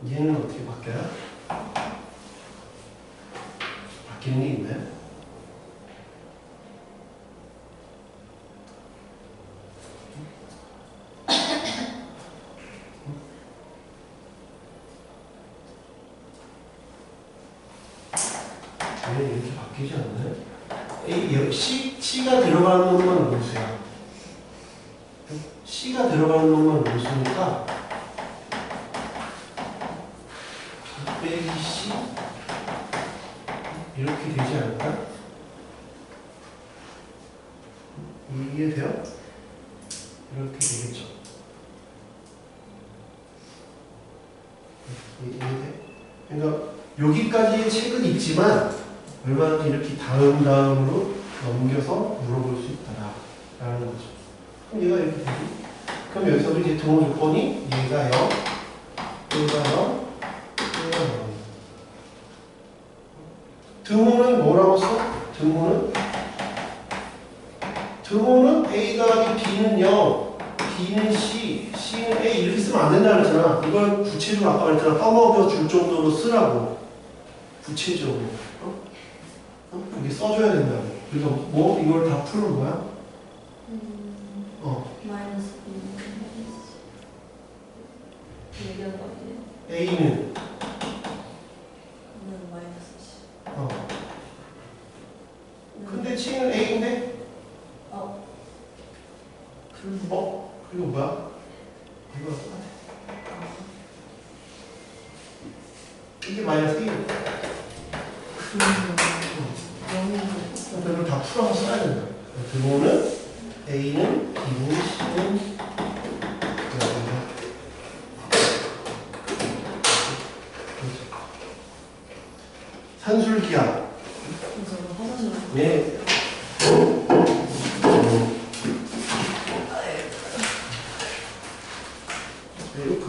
얘는 어떻게 바뀌어요? 바뀌는 게 있나요? 왜 이렇게 바뀌지 않나요? C가 들어가는 놈만 로수야. C가 들어가는 놈만 로수니까 빼기 C 이렇게 되지 않을까? 이해돼요? 이렇게 되겠죠. 이해돼? 그러니까 여기까지의 책은 있지만 얼마나 이렇게 다음으로 넘겨서 물어볼 수 있다라는 거죠. 그럼 얘가 이렇게 되지? 그럼 여기서도 이제 등호 조건이 얘가 0, 얘가 0, 얘가 0. 등호는 뭐라고 써? 등호는 A 더하기 B는 0, B는 C, C는 A 이렇게 쓰면 안 된다 그랬잖아. 이걸 구체적으로 아까 말했잖아. 떠먹여 줄 정도로 쓰라고. 구체적으로. 이게 써줘야 된다고. 그래서 뭐 이걸 다 풀은 거야? 마이너스 B 얘기한 거 아니에요? A는 마이너스 C. 근데 C는 A인데? 이거 뭐야? 이거 이게 마이너스 1. 이걸 다 풀어서 써야 된다. 등호는 A는 B는 C는 산술기하. 네.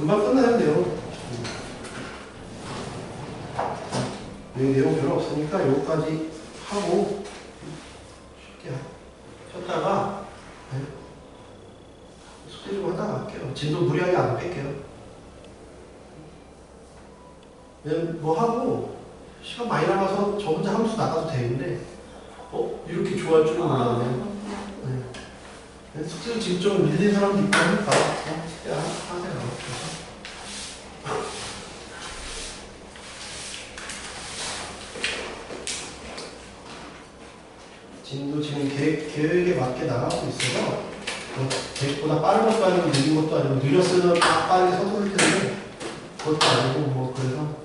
금방 끝나요, 내용. 여기 내용 별로 없으니까 요거까지 하고 쉽게 쉬었다가 숙제 좀 하다가 할게요. 진도 무리하게 안 뺄게요. 그냥 뭐 하고 시간 많이 남아서 저 혼자 함수 나가도 되는데 이렇게 좋아할 줄은 몰랐네. 숙제를 지금 좀 밀린 사람도 있고 하니까 하세요. 진도 지금 계획에 맞게 나가고 있어서 계획보다 빠른 것도 아니고 느린 것도 아니고 느렸으면 빠르게 서두를 텐데 그것도 아니고 뭐 그래서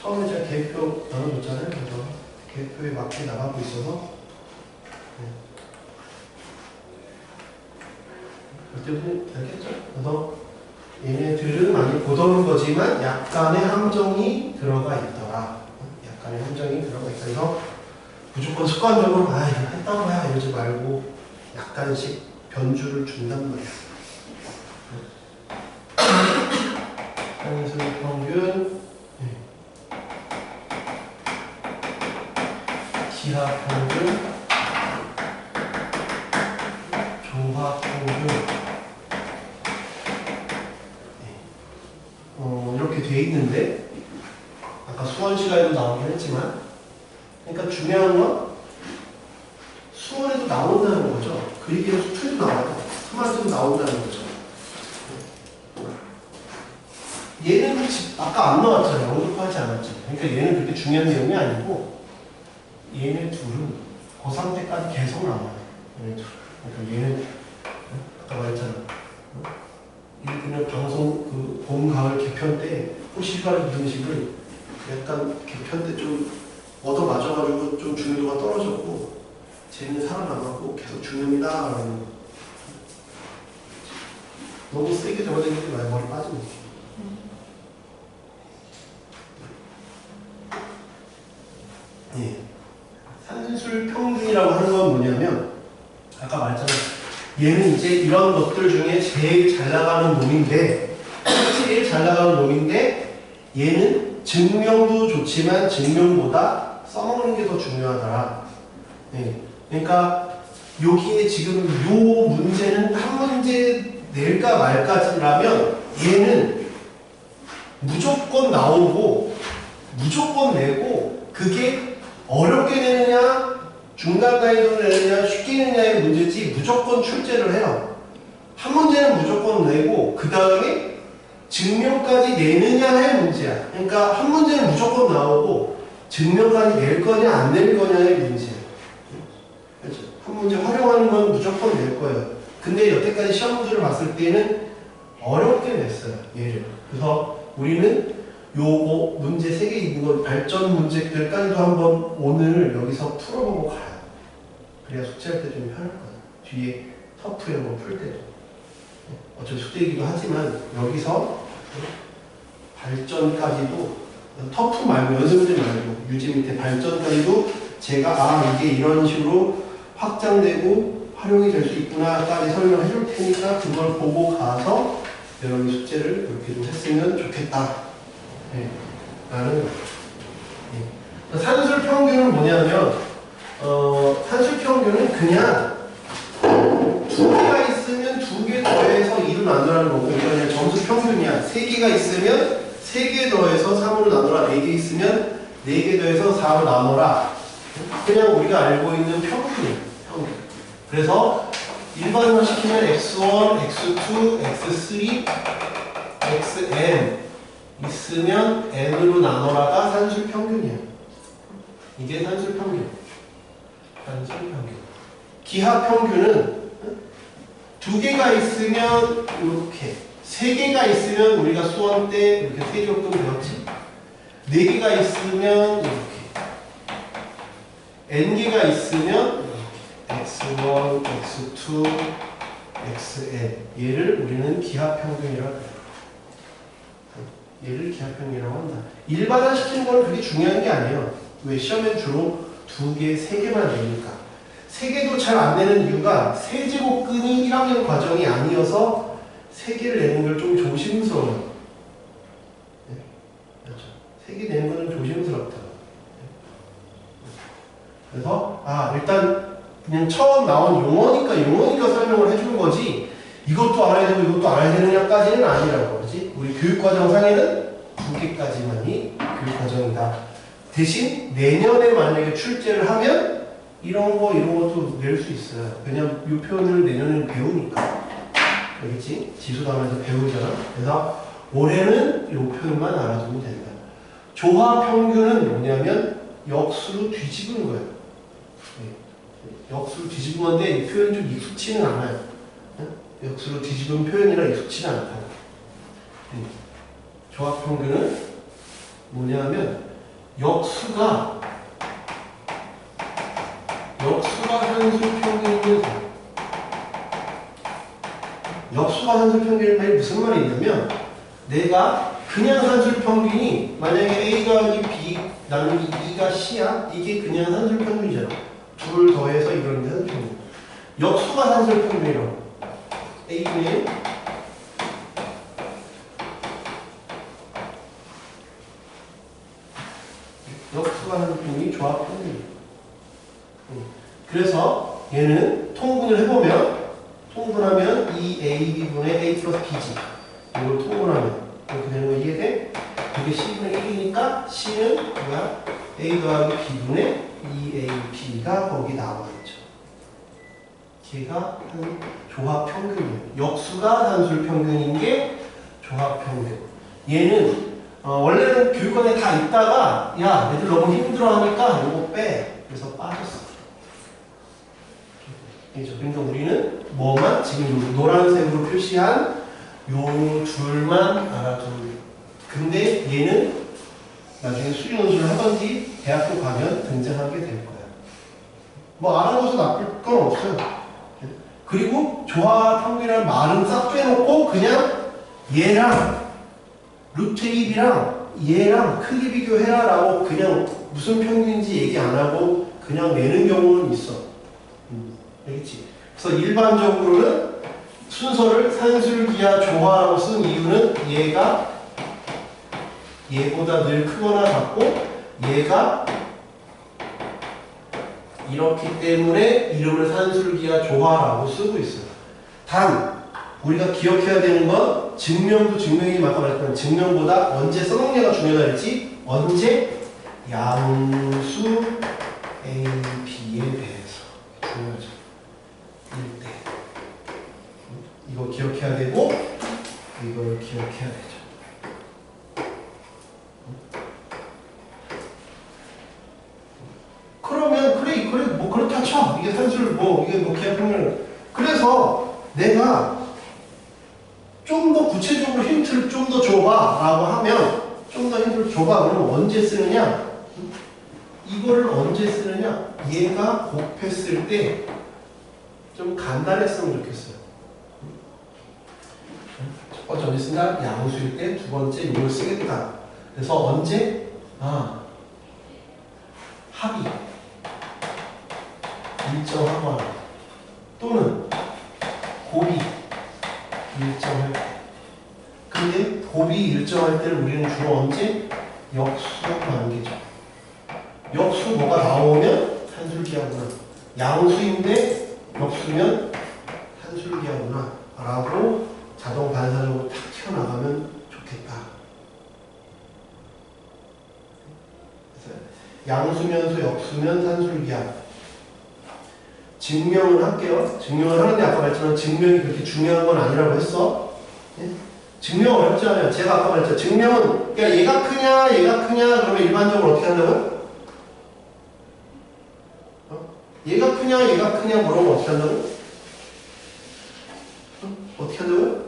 처음에 제가 계획표 나눠줬잖아요. 그래서 계획표에 맞게 나가고 있어서 그때부터 알겠죠? 그래서 얘네들은 많이 보던 거지만 약간의 함정이 들어가 있더라. 약간의 함정이 들어가 있다. 그래서 무조건 습관적으로 이거 했다고 해야 이러지 말고 약간씩 변주를 준단 말이야. 산술 평균, 기하 평균, 조합 평균. 이렇게 돼 있는데 아까 수원 시간에도 나오긴 했지만, 그러니까 중요한 건 수원에도 나온다는 거죠. 그리기에 수투에도 나와요. 스마트도 나온다는 거죠. 얘는 아까 안 나왔잖아요. 언급하지 않았죠. 그러니까 얘는 그렇게 중요한 내용이 아니고 얘네 둘은 고3 때까지 계속 나와요. 얘네 둘. 그러니까 얘는 아까 말했잖아. 그냥 방송 봄, 가을 개편 때 호시가을 이등식을 약간 개편 때 좀 얻어 맞아가지고 좀 중요도가 떨어졌고 쟤는 살아남았고 계속 중요합니다라는 거. 너무 세게 잡아당기지 말고 머리 빠지면 예. 산술 평균이라고 하는 건 뭐냐면 아까 말했잖아요. 얘는 이제 이런 것들 중에 제일 잘 나가는 놈인데 얘는 증명도 좋지만 증명보다 써먹는 게 더 중요하더라. 네. 그러니까 여기에 지금 요 문제는 한 문제 낼까 말까라면 얘는 무조건 나오고 무조건 내고 그게 어렵게 내느냐 중간 난이도를 내느냐 쉽게 내느냐의 문제지 무조건 출제를 해요. 한 문제는 무조건 내고 그 다음에 증명까지 내느냐의 문제야. 그러니까 한 문제는 무조건 나오고 증명까지 낼 거냐 안 낼 거냐의 문제야. 그렇죠? 한 문제 활용하는 건 무조건 낼 거예요. 근데 여태까지 시험 문제를 봤을 때는 어렵게 냈어요. 얘를. 그래서 우리는 요거 문제 3개 있는 건 발전 문제들까지도 한번 오늘 여기서 풀어보고 가요. 그래야 숙제할 때 좀 편할 거예요. 뒤에 터프 이런 거 풀 때도. 어차피 숙제이기도 하지만 여기서 발전까지도 터프 말고 연습 문제 말고 유지 밑에 발전까지도 제가 이게 이런 식으로 확장되고 활용이 될 수 있구나까지 설명해 줄 테니까 그걸 보고 가서 여러분 숙제를 이렇게 좀 했으면 좋겠다. 네. 라는 네. 산술 평균은 뭐냐면 산술 평균은 그냥 2개가 있으면 2개 더해서 2로 나누라는 거고 이거 그냥 점수 평균이야. 3개가 있으면 3개 더해서 3으로 나누라. 4개 있으면 4개 더해서 4로 나누라. 그냥 우리가 알고 있는 평균이에요. 평균. 그래서 일반화 시키면 x1, x2, x3, xn 있으면 n으로 나눠라가 산술 평균이야. 이게 산술 평균. 산술 평균. 기하 평균은 2개가 있으면 이렇게, 3개가 있으면 우리가 수원 때 이렇게 세조금 배웠지. 4개가 있으면 이렇게, n개가 있으면 x1, x2, xn. 얘를 우리는 기하 평균이라고 해요. 얘를 기하평이라고 한다. 일반화 시키는 건 그게 중요한 게 아니에요. 왜? 시험엔 주로 2개, 3개만 내니까. 3개도 잘 안 내는 이유가 세제곱근이 1학년 과정이 아니어서 세개를 내는 걸 좀 조심스러워요. 네? 그렇죠. 3개 내는 거는 조심스럽다. 그래서 일단 그냥 처음 나온 용어니까 설명을 해주는 거지 이것도 알아야 되고 이것도 알아야 되느냐까지는 아니라고. 그렇지? 우리 교육과정상에는 2개까지만이 교육과정이다. 대신 내년에 만약에 출제를 하면 이런 것도 낼 수 있어요. 왜냐면 이 표현을 내년에 배우니까. 알겠지? 지수단에서 배우잖아. 그래서 올해는 이 표현만 알아두면 된다. 조합평균은 뭐냐면 역수로 뒤집은 거예요. 역수로 뒤집은 건데 이 표현이 좀 익숙치는 않아요. 역수로 뒤집은 표현이라 익숙치는 않다. 조합평균은 뭐냐면 역수가 산술평균이면 역수가 산술평균이 무슨 말이 있냐면 내가 그냥 산술평균이 만약에 A 더하기 B 나누기 2가 C야 이게 그냥 산술평균이잖아. 둘 더해서 이런 게 산술평균. 역수가 산술평균이라고. A분의 1 역수가 산술평균이 조합평균이야. 그래서 얘는 통분을 해보면 통분하면 이 AB분의 A 플러스 B지. 이걸 통분하면 이렇게 되는 거 이해돼? 이게 C분의 1이니까 C는 뭐야? A 더하기 B분의 2AB가 거기 나와있죠. 걔가 한 조합평균이에요. 역수가 산술평균인 게 조합평균. 얘는 원래는 교육원에 다 있다가 야 애들 너무 힘들어하니까 이거 빼. 그래서 빠졌어. 그러니까 우리는 뭐만 지금 노란색으로 표시한 요 둘만 알아두는. 근데 얘는 나중에 수리논술을 하던지 대학교 가면 등장하게 될 거야. 뭐 알아둬서 나쁠 건 없어요. 그리고 조합평균이라는 말은 싹 빼놓고 그냥 얘랑 루트 2B랑 얘랑 크게 비교해라 라고 그냥 무슨 평균인지 얘기 안 하고 그냥 내는 경우는 있어. 알겠지? 그래서 일반적으로는 순서를 산술기하 조화라고 쓴 이유는 얘가 얘보다 늘 크거나 같고 얘가 이렇기 때문에 이름을 산술기하 조화라고 쓰고 있어요. 단 우리가 기억해야 되는 건 증명도 증명이 아까 말했던 증명보다 언제 써먹냐가 중요하다 그랬지? 언제? 양수 A, B에 대해서 중요하죠. 때 이거 기억해야 되고 이걸 기억해야 되죠. 그러면 그래 뭐 그렇다 쳐. 이게 산술 이게 기하평균. 그래서 내가 좀 더 구체적으로 힌트를 좀 더 줘봐라고 하면 좀 더 힌트를 줘봐. 그러면 언제 쓰느냐? 이거를 언제 쓰느냐? 얘가 곱했을 때 좀 간단했으면 좋겠어요. 첫 번째 언제 쓴다? 양수일 때. 두 번째 이걸 쓰겠다. 그래서 언제? 합의 일정하거나 또는 곱이 일정할 때. 근데 곱이 일정할 때를 우리는 주로 언제? 역수 관계죠. 역수 뭐가 나오면 산술기하구나. 양수인데 역수면 산술기하구나 라고 자동 반사적으로 탁 튀어나가면 좋겠다. 그래서 양수면서 역수면 산술기하. 증명을 할게요. 증명을 하는데 아까 말했지만 증명이 그렇게 중요한 건 아니라고 했어. 예? 증명 어렵지 않아요. 제가 아까 말했죠. 증명은 그러니까 얘가 크냐 그러면 일반적으로 어떻게 한다고요? 얘가 크냐 물어보면 어떻게 한다고? 어떻게 한다고요?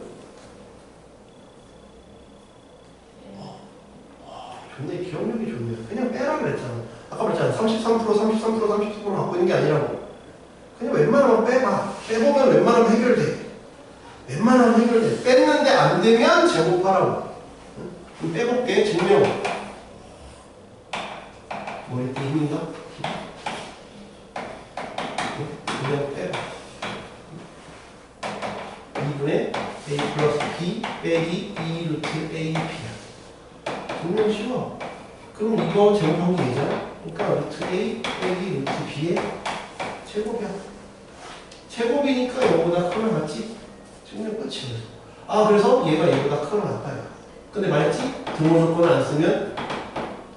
좋네. 기억력이 좋네요. 그냥 빼라 그랬잖아. 아까 말했잖아. 33% 갖고 있는 게 아니라고. 그냥 웬만하면 빼봐. 빼보면 웬만하면 해결돼. 뺐는데 안 되면 제곱하라고. 그럼 빼볼게. 증명. 뭐 이렇게 힘인가? 그냥 빼봐. 2분의 A 플러스 B 빼기 2 루트 AB야. 분명 쉬워. 그럼 이거 제곱한 게 얘잖아. 그러니까 루트 A 빼기 루트 B의 제곱이야. 제곱이니까 이거보다 크면 맞지? 증명 끝이야. 아, 그래서 얘가 얘보다 크면 낫다. 근데 말했지? 등호 조건을 안 쓰면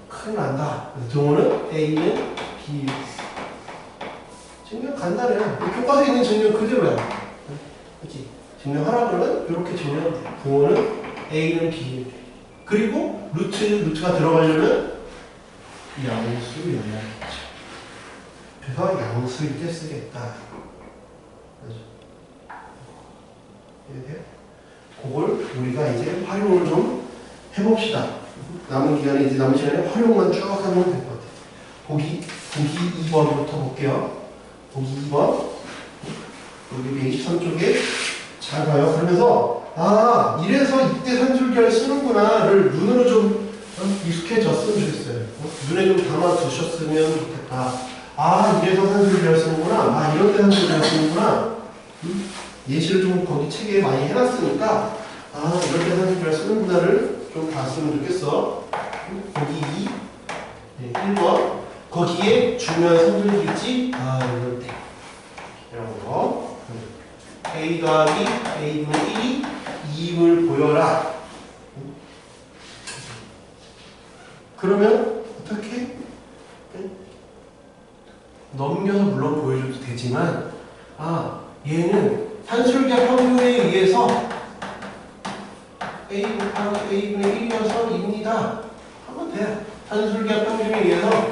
큰일 난다. 그래서 등호는 A는 B. 증명 간단해. 교과서에 있는 증명 그대로야. 그렇지? 증명하라 그러면 이렇게 증명하면 돼. 등호는 A는 B. 그리고 루트가 들어가려면 양수를 열어야겠죠. 그래서 양수일 때 쓰겠다. 그렇죠? 이해돼요? 그걸 우리가 이제 활용을 좀 해봅시다. 남은 기간에 이제 남은 시간에 활용만 쭉 하면 될 것 같아요. 보기 2번부터 볼게요. 보기 2번. 여기 23쪽에 잘 봐요. 그러면서 아, 이래서 이때 산술기를 쓰는구나를 눈으로 좀 익숙해졌으면 좋겠어요. 눈에 좀 담아두셨으면 좋겠다. 아, 이래서 산술기를 쓰는구나. 아, 이런 때 산술기를 쓰는구나. 예시를 좀 거기 책에 많이 해놨으니까 아, 이럴 때 산술기를 쓰는구나를 좀 봤으면 좋겠어. 보기 2, 네, 1번. 거기에 중요한 산술기 있지? 아, 이럴 때. 이런 거. A 더하기 A분의 1이 2을 보여라. 그러면 어떻게? 넘겨서 물론 보여줘도 되지만 아, 얘는 산술기하 평균에 의해서 A 곱하기 A분의 1이어서 2입니다. 하면 돼. 산술기하 평균에 의해서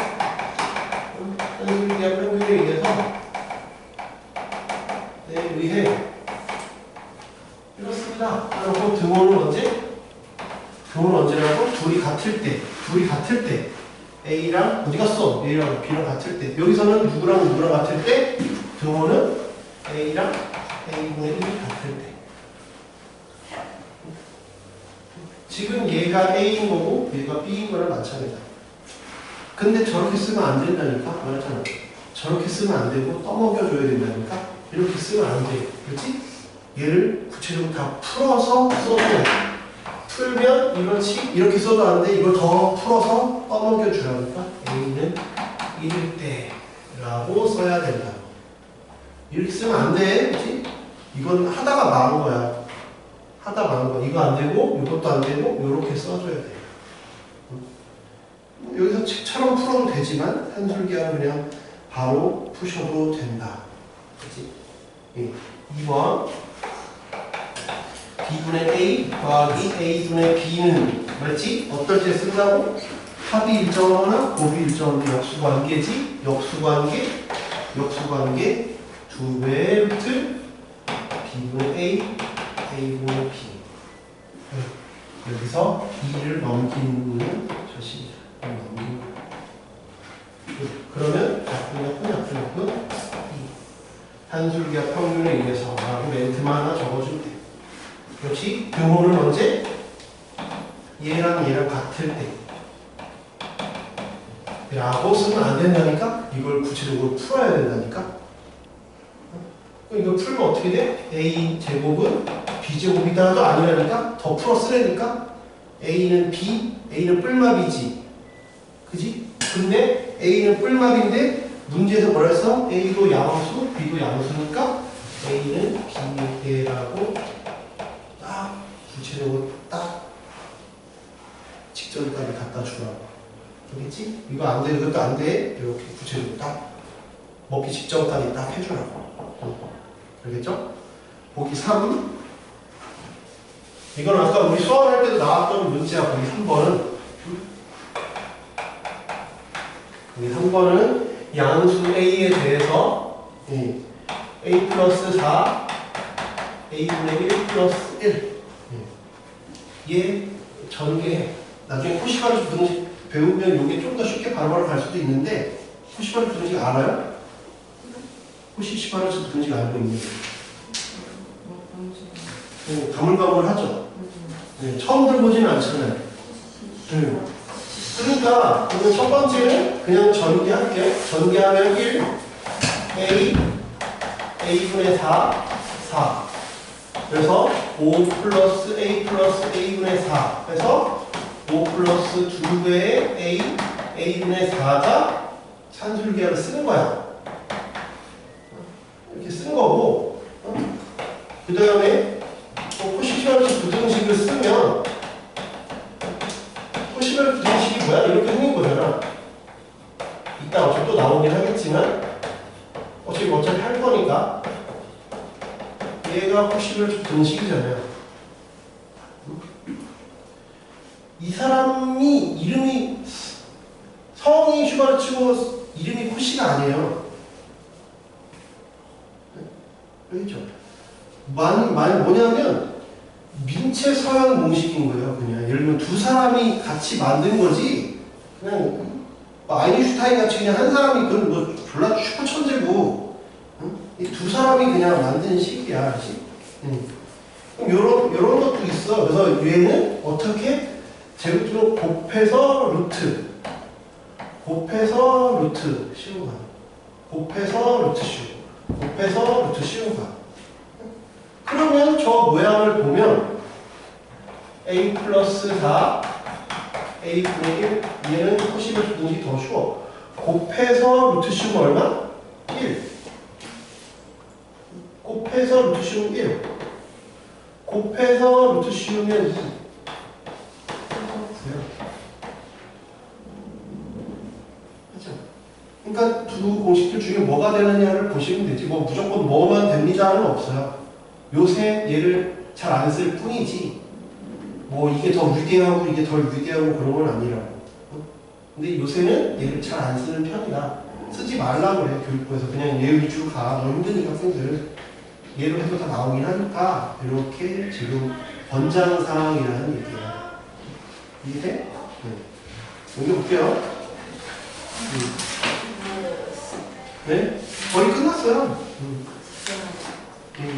네, 의해 이렇습니다. 그리고 등호는 언제? 등호는 언제라고? 둘이 같을 때 A랑 어디 갔어? A랑 B랑 같을 때 여기서는 누구랑 같을 때 등호는 A랑 A분의 1이 같을 때 지금 얘가 A인 거고 얘가 B인 거랑 마찬가지다. 근데 저렇게 쓰면 안 된다니까? 말했잖아. 저렇게 쓰면 안 되고 떠먹여줘야 된다니까? 이렇게 쓰면 안 돼. 그렇지? 얘를 구체적으로 다 풀어서 써줘야 돼. 풀면 이렇지? 이렇게 써도 안 돼. 이걸 더 풀어서 떠먹여주라니까? A는 1일 때 라고 써야 된다. 이렇게 쓰면 안 돼. 그렇지? 이건 하다가 망한 거야. 이거 안 되고 이것도 안 되고 이렇게 써줘야 돼. 여기서 책처럼 풀어도 되지만 산술기하는 그냥 바로 푸셔도 된다. 그치? 예. 2번 B분의 A 더하기 A분의 B는 맞지? 어떨 때 쓴다고? 합이 일정하거나 곱이 일정한데 역수관계지? 역수관계 2배의 루트 B분의 A A분의 B 여기서 2를 넘기는 것입니다. 그러면 약분 산술기하 평균에 의해서 라고 멘트만 하나 적어주면 돼. 역시 등호는 언제? 얘랑 같을 때 라고 쓰면 안 된다니까? 이걸 구체적으로 풀어야 된다니까? 이거 풀면 어떻게 돼? A 제곱은 B 제곱이다도 아니라니까? 더 풀어 쓰라니까? A는 B, A는 뿔마비지. 그지? 근데 A는 뿔마비인데 문제에서 뭐라 했어? A도 양수, B도 양수니까 A는 B라고 딱 구체적으로 딱 직전까지 갖다 주라고. 알겠지? 이거 안 돼, 이것도 안 돼. 이렇게 구체적으로 딱 먹기 직전까지 딱 해주라고. 알겠죠? 보기 3. 이건 아까 우리 수학할 때도 나왔던 문제야. 보기 3번은. 보기 3번은 양수 A에 대해서 A 플러스 4 A분의 1 플러스 1 얘 전개 나중에 코시바르 부등식 배우면 이게 좀 더 쉽게 바로바로 갈 수도 있는데 코시바르 부등식 알아요? 코시바르 부등식 알고 있는데 가물가물하죠? 네, 처음 들어보지는 않잖아요. 그러니까 오늘 첫 번째는 그냥 전개할게요. 전개하면 1 A분의 4 그래서 5 플러스 A 플러스 A분의 4 해서 5 플러스 2배의 A분의 4가 산술기하를 쓰는 거야. 이렇게 쓴 거고, 그 다음에 포시셜 부등식을 쓰면 포시셜 부등식이 뭐야? 이렇게 생긴 거잖아. 이따 어차피 또 나오긴 하겠지만 어차피 할 거니까 얘가 포시셜 부등식이잖아요. 이 사람이 이름이 성이 슈바르츠고 이름이 코시가 아니에요. 알겠죠? 뭐냐면 민체 서양 공식인 거예요. 그냥 예를 들면 두 사람이 같이 만든 거지. 그냥 아인슈타인 같이 그냥 한 사람이 그건 뭐 졸라 슈퍼 천재고, 이 두 사람이 그냥 만든 식이야, 그렇지? 그럼 요런 것도 있어. 그래서 얘는 어떻게 제곱으로 곱해서 루트 씌우가, 곱해서 루트 씌우가. 그러면 저 모양을 보면 A 플러스 4 A분의 1 얘는 포시셜 부등식이 더 쉬워. 곱해서 루트 씌우면 얼마? 1. 곱해서 루트 씌우면 1. 곱해서 루트 씌우면 2. 그러니까 두 공식들 중에 뭐가 되느냐를 보시면 되지. 뭐 무조건 뭐만 됩니다는 없어요. 요새 얘를 잘 안 쓸 뿐이지. 뭐 이게 더 위대하고 이게 덜 위대하고 그런 건 아니라고. 근데 요새는 얘를 잘 안 쓰는 편이다. 쓰지 말라고 그래, 교육부에서. 그냥 얘 위주로 가. 너무 힘드니까 학생들. 얘로 해도 다 나오긴 하니까 이렇게 지금 권장사항이라는 얘기야. 이해돼? 네. 여기 볼게요. 네? 거의 끝났어요.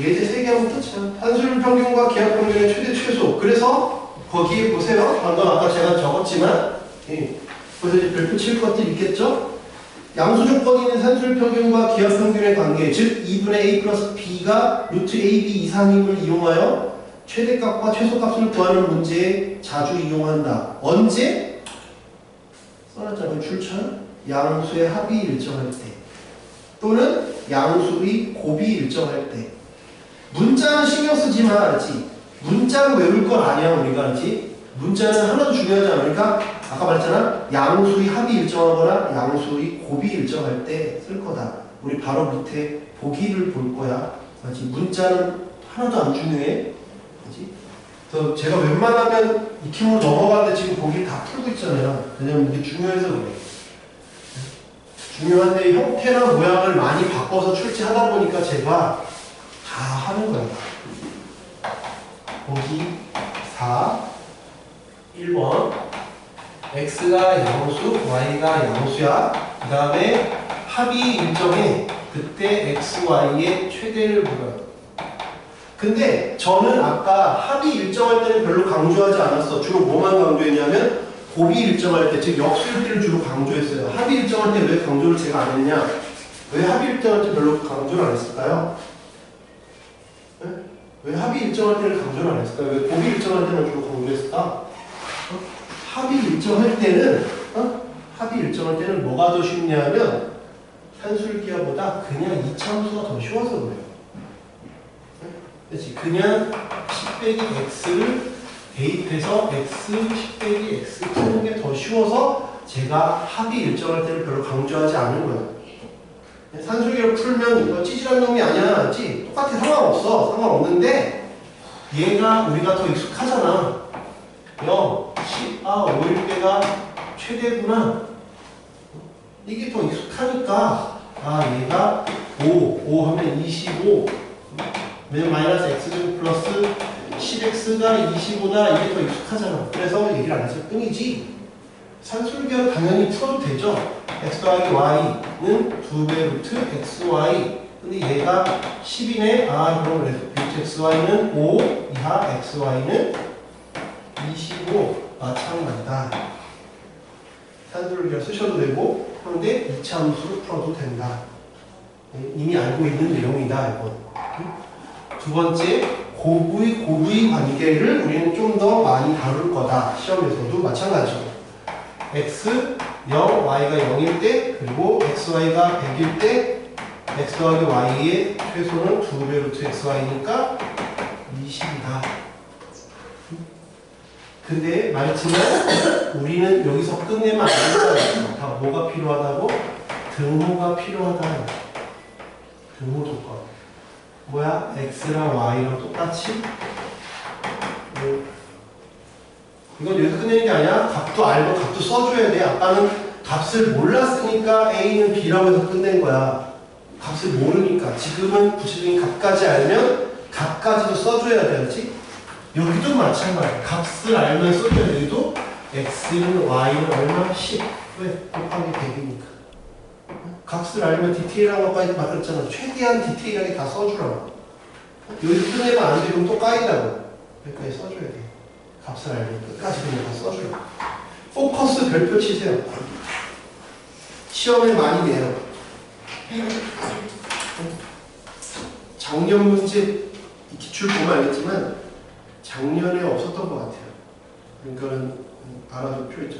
예제 3개 하면 끝이야. 산술 평균과 기하 평균의 최대 최소. 그래서 거기에 보세요. 방금 아까 제가 적었지만, 그래서 이제 별표 칠 것들 있겠죠? 양수 조건이 있는 산술 평균과 기하 평균의 관계, 즉 2분의 A 플러스 B가 루트 AB 이상임을 이용하여 최대값과 최소값을 구하는 문제에 자주 이용한다. 언제? 써놨잖아요. 출처는 양수의 합이 일정할 때, 또는 양수의 곱이 일정할 때. 문자는 신경 쓰지만, 알지? 문자는 외울 건 아니야, 우리가, 알지? 문자는 하나도 중요하지 않으니까, 아까 말했잖아. 양수의 합이 일정하거나 양수의 곱이 일정할 때 쓸 거다. 우리 바로 밑에 보기를 볼 거야. 알지? 문자는 하나도 안 중요해. 알지? 그래서 제가 웬만하면 익힘으로 넘어가는데 지금 보기를 다 풀고 있잖아요. 왜냐면 이게 중요해서 그래. 중요한데 형태나 모양을 많이 바꿔서 출제하다 보니까 제가 다 하는 거예요. 보기 4 1번 x가 양수, y가 양수야. 그 다음에 합이 일정해. 그때 x, y의 최대를 물어요. 근데 저는 아까 합이 일정할 때는 별로 강조하지 않았어. 주로 뭐만 강조했냐면 곱이 일정할 때, 즉 역수일때를 주로 강조했어요. 합이 일정할 때 왜 강조를 제가 안 했냐? 왜 합이 일정할 때 별로 강조를 안 했을까요? 네? 왜 합이 일정할 때를 강조를 안 했을까요? 왜 곱이 일정할 때는 주로 강조했을까? 합이 일정할 때는 뭐가 더 쉽냐면 산술기하보다 그냥 이차함수가 더 쉬워서 그래요. 그렇지? 그냥 10 빼기 x를 대입해서 x 10 빼기 x 푸는 게 더 쉬워서 제가 합이 일정할 때를 별로 강조하지 않은 거예요. 산술기를 풀면 이거 찌질한 놈이 아니야, 알지? 똑같아, 상관없어. 상관없는데 얘가 우리가 더 익숙하잖아. 0, 10, 5일 때가 최대구나. 이게 더 익숙하니까 얘가 5 하면 25 마이너스 x제곱 플러스 10x가 25다. 이게 더 익숙하잖아. 그래서 얘기를 안 했을 뿐이지 산술기는 당연히 풀어도 되죠. x 더하기 y는 2배 루트 xy. 근데 얘가 10이네. 그럼 루트 xy는 5 이하 xy는 25. 마찬가지다. 산술기를 쓰셔도 되고, 그런데 2차 함수로 풀어도 된다. 이미 알고 있는 내용이다, 이건. 두 번째, 고부의 관계를 우리는 좀 더 많이 다룰 거다. 시험에서도 마찬가지고. x 0, y가 0일 때, 그리고 xy가 100일 때, x 더하기 y의 최소는 2배 루트 xy니까 20이다. 근데 말했지만 우리는 여기서 끝내면 안 된다. 다 뭐가 필요하다고? 등호가 필요하다. 등호 조건. 뭐야? x랑 y랑 똑같이? 이건 여기서 끝내는 게 아니야. 값도 알고 값도 써줘야 돼. 아까는 값을 몰랐으니까 a는 b라고 해서 끝낸 거야. 값을 모르니까. 지금은 구체적인 값까지 알면 값까지도 써줘야 되지. 여기도 마찬가지야. 값을 알면 써줘야 돼. 여기도 x는 y는 얼마? 10. 왜? 곱하기 100이니까. 값을 알면 디테일한 것까지 말했잖아. 최대한 디테일하게 다 써주라고. 여기서 끝내면 안 돼. 그럼 또 까인다고. 여기까지 써줘야 돼. 값을 알면 끝까지 그냥 다 써주라고. 포커스 별표 치세요. 시험에 많이 내요. 작년 문제 기출 보면 알겠지만 작년에 없었던 것 같아요. 그러니까는 알아둘 필요 있죠.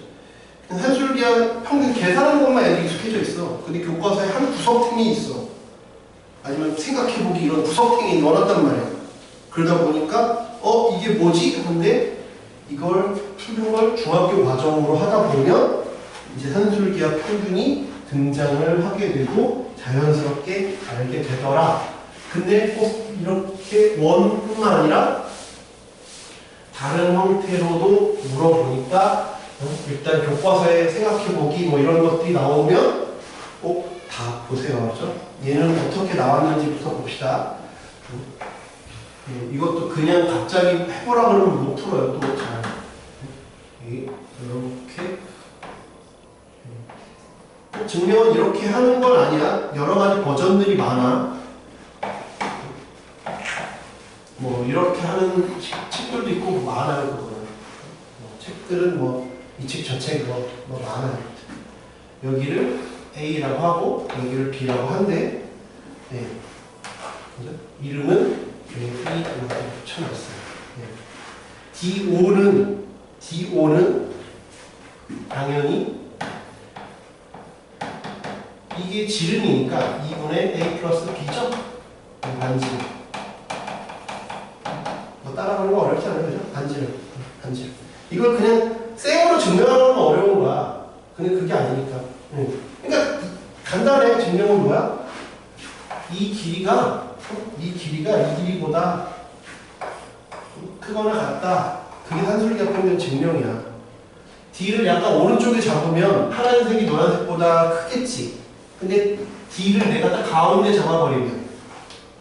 산술기하 평균 계산하는 것만 애들이 익숙해져 있어. 근데 교과서에 한 구석탱이 있어. 아니면 생각해보기 이런 구석탱이 넣어놨단 말이야. 그러다 보니까 이게 뭐지? 근데 이걸 푸는 걸 중학교 과정으로 하다 보면 이제 산술기하 평균이 등장을 하게 되고 자연스럽게 알게 되더라. 근데 꼭 이렇게 원뿐만 아니라 다른 형태로도 물어보니까 일단 교과서에 생각해보기 뭐 이런 것들이 나오면 꼭 다 보세요. 그렇죠? 얘는 어떻게 나왔는지부터 봅시다. 이것도 그냥 갑자기 해보라 그러면 못 풀어요. 또 잘. 이렇게. 증명은 이렇게 하는 건 아니야. 여러 가지 버전들이 많아. 뭐 이렇게 하는 책들도 있고 많아요. 그거는. 책들은 뭐 이 책 저 책 뭐 많아요. 여기를 A라고 하고 여기를 B라고 한데 네. 이름은 B 이렇게 붙여놨어요. 네. DO는 당연히 이게 지름이니까 2분의 A 플러스 B죠? 반지름. 뭐 따라가는 거 어렵지 않아요, 그죠? 반지름. 이걸 그냥 생으로 증명하는 건 어려운 거야. 근데 그게 아니니까. 그러니까 간단해. 증명은 뭐야? 이 길이가 이 길이보다 크거나 같다. 그게 산술기하 평균 증명이야. D를 약간 오른쪽에 잡으면 파란색이 노란색보다 크겠지. 근데 D를 내가 딱 가운데 잡아버리면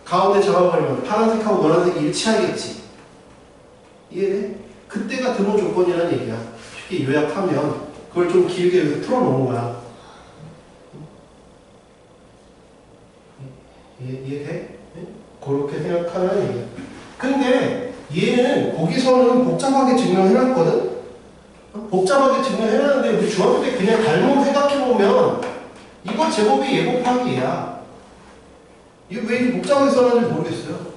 파란색하고 노란색이 일치하겠지. 이해돼? 그때가 등호 조건이라는 얘기야. 쉽게 요약하면 그걸 좀 길게 여기서 풀어놓은 거야. 이해돼? 그렇게 생각하는 얘기야. 근데 얘는 거기서는 복잡하게 증명해놨거든? 복잡하게 증명해놨는데 우리 중학교 때 그냥 잘못 생각해보면 이거 제곱이 얘 곱하기 얘야. 이거 왜 이렇게 복잡하게 써놨는지 모르겠어요.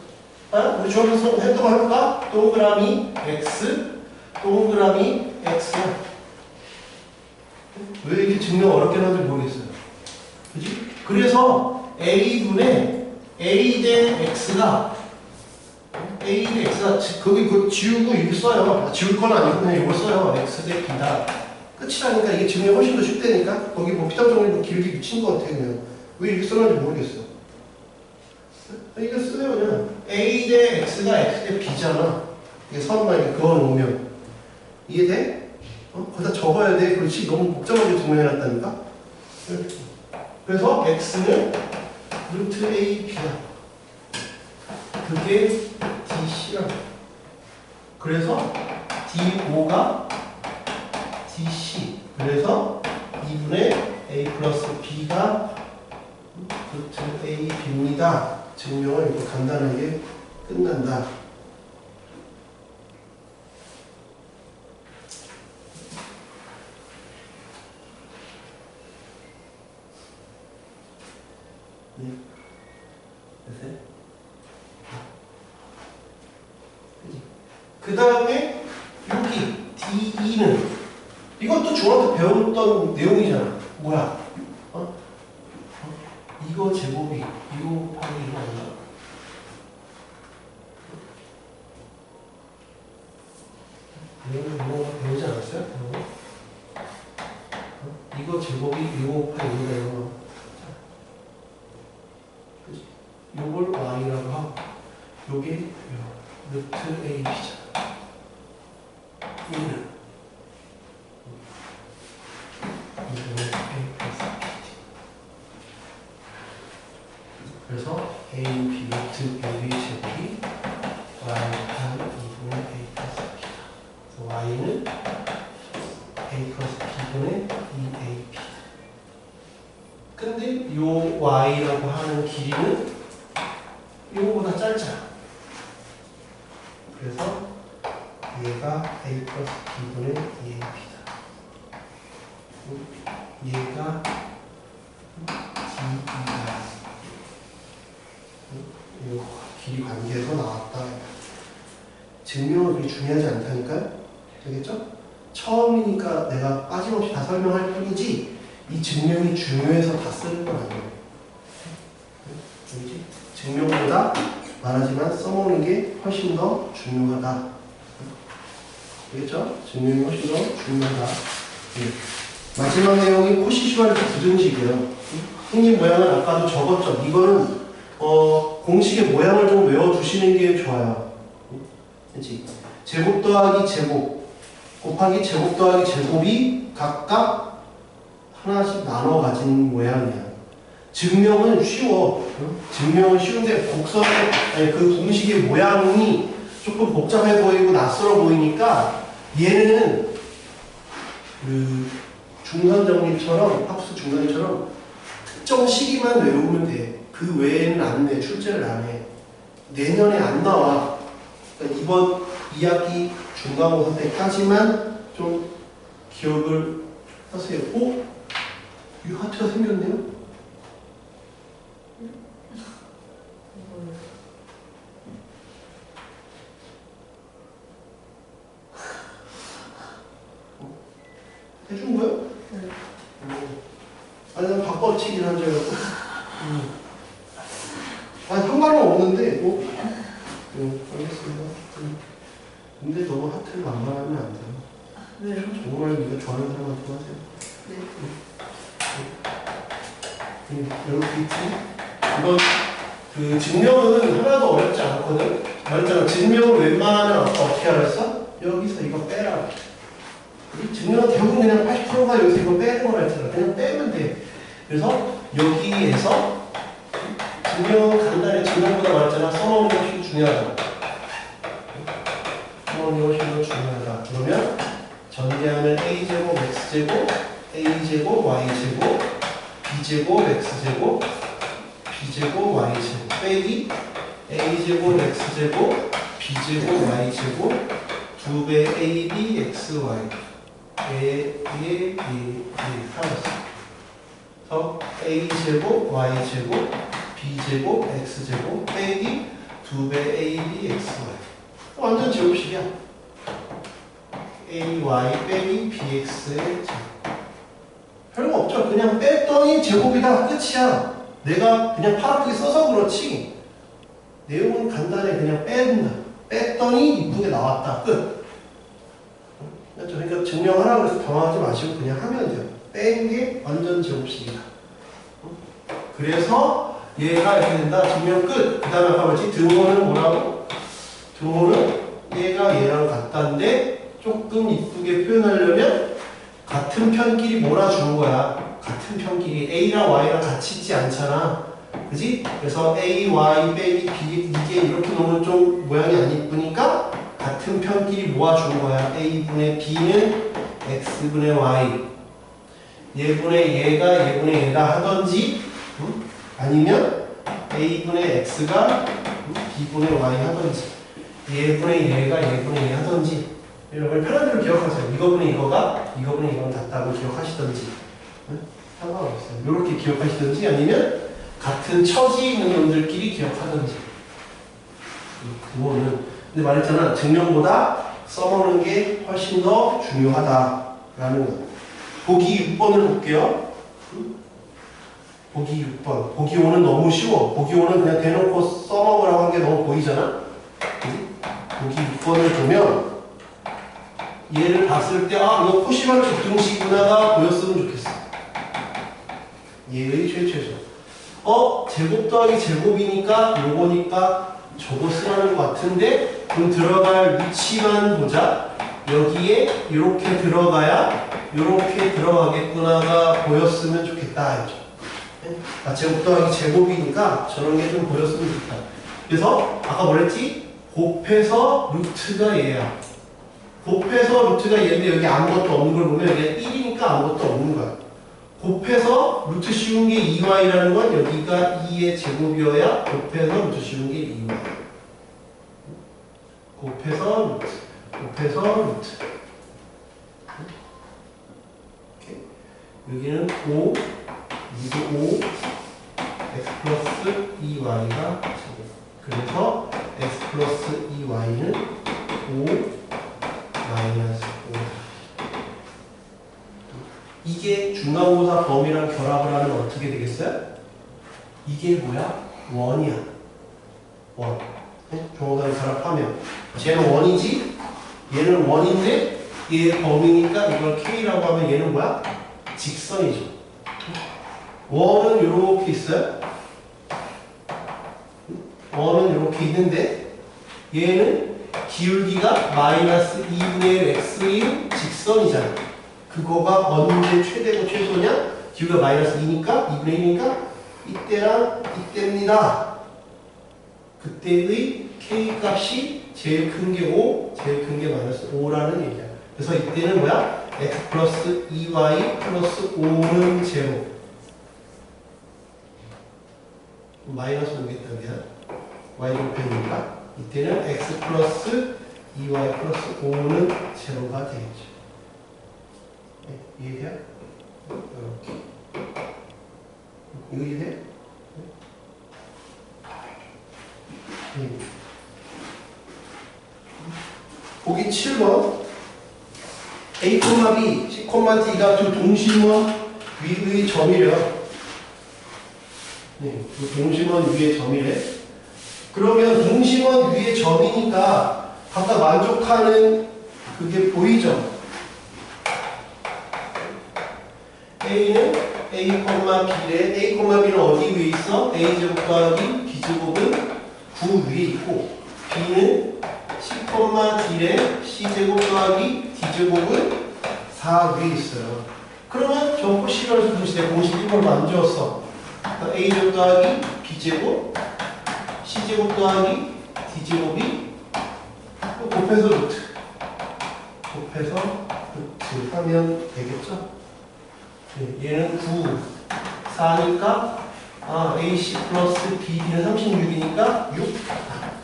우리 중학교에서 했던 거 해볼까? 동그라미 X 왜 이렇게 증명 어렵게 하는지 모르겠어요. 그지? 그래서 A분의 A 대 X가 거기 그 지우고 이거 써요. 지울 건 아니고 그냥 이걸 써요. X 대 B다. 끝이라니까. 이게 증명이 훨씬 더 쉽다니까. 거기 뭐 피땀 정리도 길게 미친 것 같아. 그냥 왜 이렇게 써놨는지 모르겠어. 이거 쓰세요. 그냥 A 대 X가 X 대 B잖아. 이게 선만이니까 그거 놓으면 이해돼? 거기다 적어야 돼. 그렇지. 너무 복잡하게 증명해놨다니까. 그래서 X는 루트 A, B야. 그게 DC라고. 그래서 D5가 DC. 그래서 2분의 A 플러스 B가 루트 A, B입니다. 증명을 이렇게 간단하게 끝난다. 네. 됐어요? 그 다음에 여기 DE는 이것도 중학교 배웠던 내용이잖아. 뭐야? 이거 제곱이 이거 곱하기 이거 아니야? 내용을 이거 배우지 않았어요? 이거 제곱이 이거 곱하기 이거다 이거. 그치? 요걸 y라고 하고 요게 루트 ab잖아. 얘는 이거는 a 플러스 b. 그래서 a, b, 루트 ab 제곱이 y한 2분의 a 플러스 b다. 그래서 y는 a 플러스 b분의 2ab. 근데 요 y라고 하는 길이는 요거보다 짧잖아. 그래서 얘가 a 플러스 b분의 2ab다. 얘가 dE다. 요 길이 관계에서 나왔다. 증명은 그렇게 중요하지 않다니까요? 되겠죠? 처음이니까 내가 빠짐없이 다 설명할 뿐이지 이 증명이 중요해서 다 쓰는 건 아니에요. 알지? 증명보다 말하지만 써먹는 게 훨씬 더 중요하다. 알겠죠? 증명이 훨씬 더 중요하다. 마지막 내용이 코시슈알트 부등식이에요. 생긴 모양은 아까도 적었죠. 이거는 공식의 모양을 좀 외워두시는 게 좋아요. 그치? 제곱 더하기 제곱 곱하기 제곱 더하기 제곱이 각각 하나씩 나눠 가진 모양이야. 증명은 쉬워. 증명은 쉬운데 곡선의 아니 그 공식의 모양이 조금 복잡해 보이고 낯설어 보이니까 얘는 그 중선 정리처럼 합수 중선처럼 특정 시기만 외우면 돼. 그 외에는 안 내. 출제를 안 해. 내년에 안 나와. 그러니까 이번 2학기 중간고사 때까지만 좀 기억을 하세요. 오? 이 하트가 생겼네요? 해준 거요? 네. 아니, 난 바꿔치긴 한 줄 알고. 아니, 상관은 없는데, 알겠습니다. 근데 너무 하트를 만만하면 안 돼요. 네. 정말 네가 좋아하는 사람한테 하세요. 네. 이렇게 있지? 이건, 그, 증명은 하나도 어렵지 않거든? 말했잖아. 증명을 웬만하면 아까 어떻게 하랬어? 여기서 이거 빼라. 이 증명은 대부분 그냥 80%가 여기서 이거 빼는 거라 했잖아. 그냥 빼면 돼. 그래서 여기에서 증명은 간단히 증명보다 말했잖아. 써먹는 게 훨씬 중요하다. 써먹는 게 훨씬 더 중요하다. 그러면 전개하면 a제곱 x제곱 a제곱 y제곱 b제곱 x제곱 b제곱 y제곱 빼기 a제곱 x제곱 b제곱 y제곱 2배 ab xy 하였어. 그래서 a제곱 y제곱 b제곱 x제곱 빼기 2배 ab xy 완전 제곱식이야. ay 빼기 bx의 제곱. 별거 없죠. 그냥 뺐더니 제곱이다. 끝이야. 내가 그냥 파랗게 써서 그렇지 내용은 간단해. 그냥 뺀다. 뺐더니 이쁘게 나왔다. 끝. 그러니까 증명하라고 해서 당황하지 마시고 그냥 하면 돼요. 뺀 게 완전 제곱식이다. 그래서 얘가 이렇게 된다. 증명 끝. 그 다음에 아까 뭐지? 등호는 뭐라고? 등호는 얘가 얘랑 같다인데 조금 이쁘게 표현하려면 같은 편끼리 몰아주는 거야. 같은 편끼리 A랑 Y랑 같이 있지 않잖아. 그지? 그래서 A, Y 빼기 B 이게 이렇게 놓으면 좀 모양이 안 이쁘니까 같은 편끼리 모아준 거야. A분의 B는 X분의 Y 얘분의 얘가 얘분의 얘가 하던지 아니면 A분의 X가 B분의 Y 하던지 얘분의 얘가 얘분의 얘 하던지 이런 편한 대로 기억하세요. 이거분의 이거가 이거분의 이거는 같다고 기억하시던지 상관없어요. 이렇게 기억하시던지 아니면 같은 처지에 있는 놈들끼리 기억하던지 그거는 근데 말했잖아. 증명보다 써먹는 게 훨씬 더 중요하다라는 거. 보기 6번을 볼게요. 보기 6번. 보기 5는 너무 쉬워. 보기 5는 그냥 대놓고 써먹으라고 한 게 너무 보이잖아. 보기 6번을 보면 얘를 봤을 때 아 이거 포시발 적등식이구나가 보였으면 좋겠어. 얘의 최최소. 제곱 더하기 제곱이니까 요거니까 저거 쓰라는 것 같은데 그럼 들어갈 위치만 보자. 여기에 이렇게 들어가야 이렇게 들어가겠구나가 보였으면 좋겠다 했죠. 제곱 더하기 제곱이니까 저런 게 좀 보였으면 좋겠다. 그래서 아까 뭐랬지? 곱해서 루트가 얘야. 곱해서 루트가 얘인데 여기 아무것도 없는 걸 보면 여기 1이니까 아무것도 없는 거야. 곱해서 루트 씌운 게 2y라는 건 여기가 2의 제곱이어야 곱해서 루트 씌운 게 2y. 곱해서 루트. 곱해서 루트. 오케이. 여기는 5, 여기도 5, x 플러스 2y가 제곱. 그래서 x 플러스 2y는 5 마이너스 5. 이게 중간고사 범위랑 결합을 하면 어떻게 되겠어요? 이게 뭐야? 원이야. 원. 중간고사 결합하면 쟤는 원이지? 얘는 원인데 얘의 범위니까 이걸 K라고 하면 얘는 뭐야? 직선이죠. 원은 이렇게 있어요. 원은 이렇게 있는데 얘는 기울기가 마이너스 2분의 1 x인 직선이잖아. 그거가 언제 최대고 최소냐? 기울기가 마이너스 2니까 2분의 1이니까 이때랑 이때입니다. 그때의 k 값이 제일 큰 게 5, 제일 큰 게 마이너스 5라는 얘기야. 그래서 이때는 뭐야? x 플러스 2y 플러스 5는 제로. 마이너스 오겠다면 y 곱해니까 이때는 x 플러스 2y 플러스 5는 제로가 되겠죠. 네, 이해돼요? 이렇게. 이거 이해돼요? 네. 보기 7번 a, b, c, d가 두 동심원 위의 점이래요. 네, 두 동심원 위의 점이래. 그러면 동심원 위의 점이니까 각각 만족하는 그게 보이죠? A는 A, B래. A, B는 어디 위에 있어? A제곱 더하기 B제곱은 9 위에 있고 B는 C, D래. C제곱 더하기 D제곱은 4 위에 있어요. 그러면 전부 실현해서 동시에 공식 1번을 만들었어. A제곱 더하기 B제곱 C제곱 더하기 D제곱이 곱해서 루트. 곱해서 루트 하면 되겠죠? 네, 얘는 9, 4니까 AC 플러스 BD는 36이니까 6,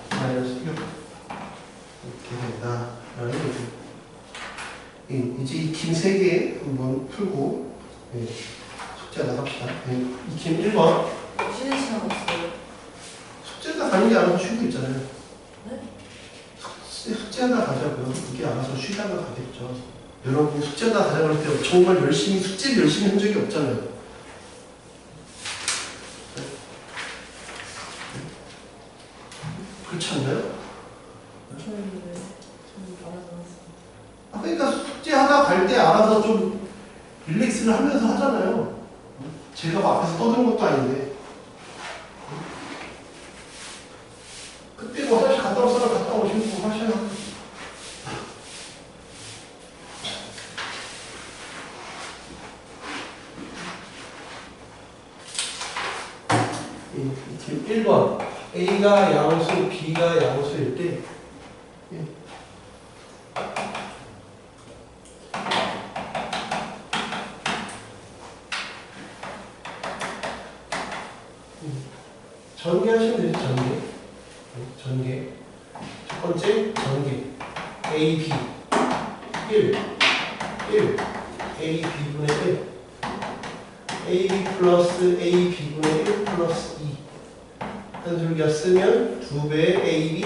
마이너스 6 이렇게 된다 라는 거죠. 이제 이 긴 세 개 한번 풀고 숙제 하나 합시다. 이 긴 1번 쉬는 시간 없어요. 숙제가 가는 게 알아서 쉬고 있잖아요. 네? 숙제하다 가자고요. 이게 알아서 쉬다가 가겠죠. 여러분 숙제하다 가자고 할 때 정말 열심히 숙제를 열심히 한 적이 없잖아요. 그렇지 않나요? 저는 알아서 왔어요. 그러니까 숙제하다 갈 때 알아서 좀 릴렉스를 하면서 하잖아요. 제가 막 앞에서 떠드는 것도 아닌데. 그때 뭐 화장실 갔다 올 사람 갔다 오시고 하셔요. 지금 1번 A가 양수, B가 양수일 때 전개하시면 되죠. 전개 첫 번째 전개 A, B 1 A, B분의 1 A, B 플러스 A, B분의 1 플러스 2 한술기하 쓰면 2배의 AB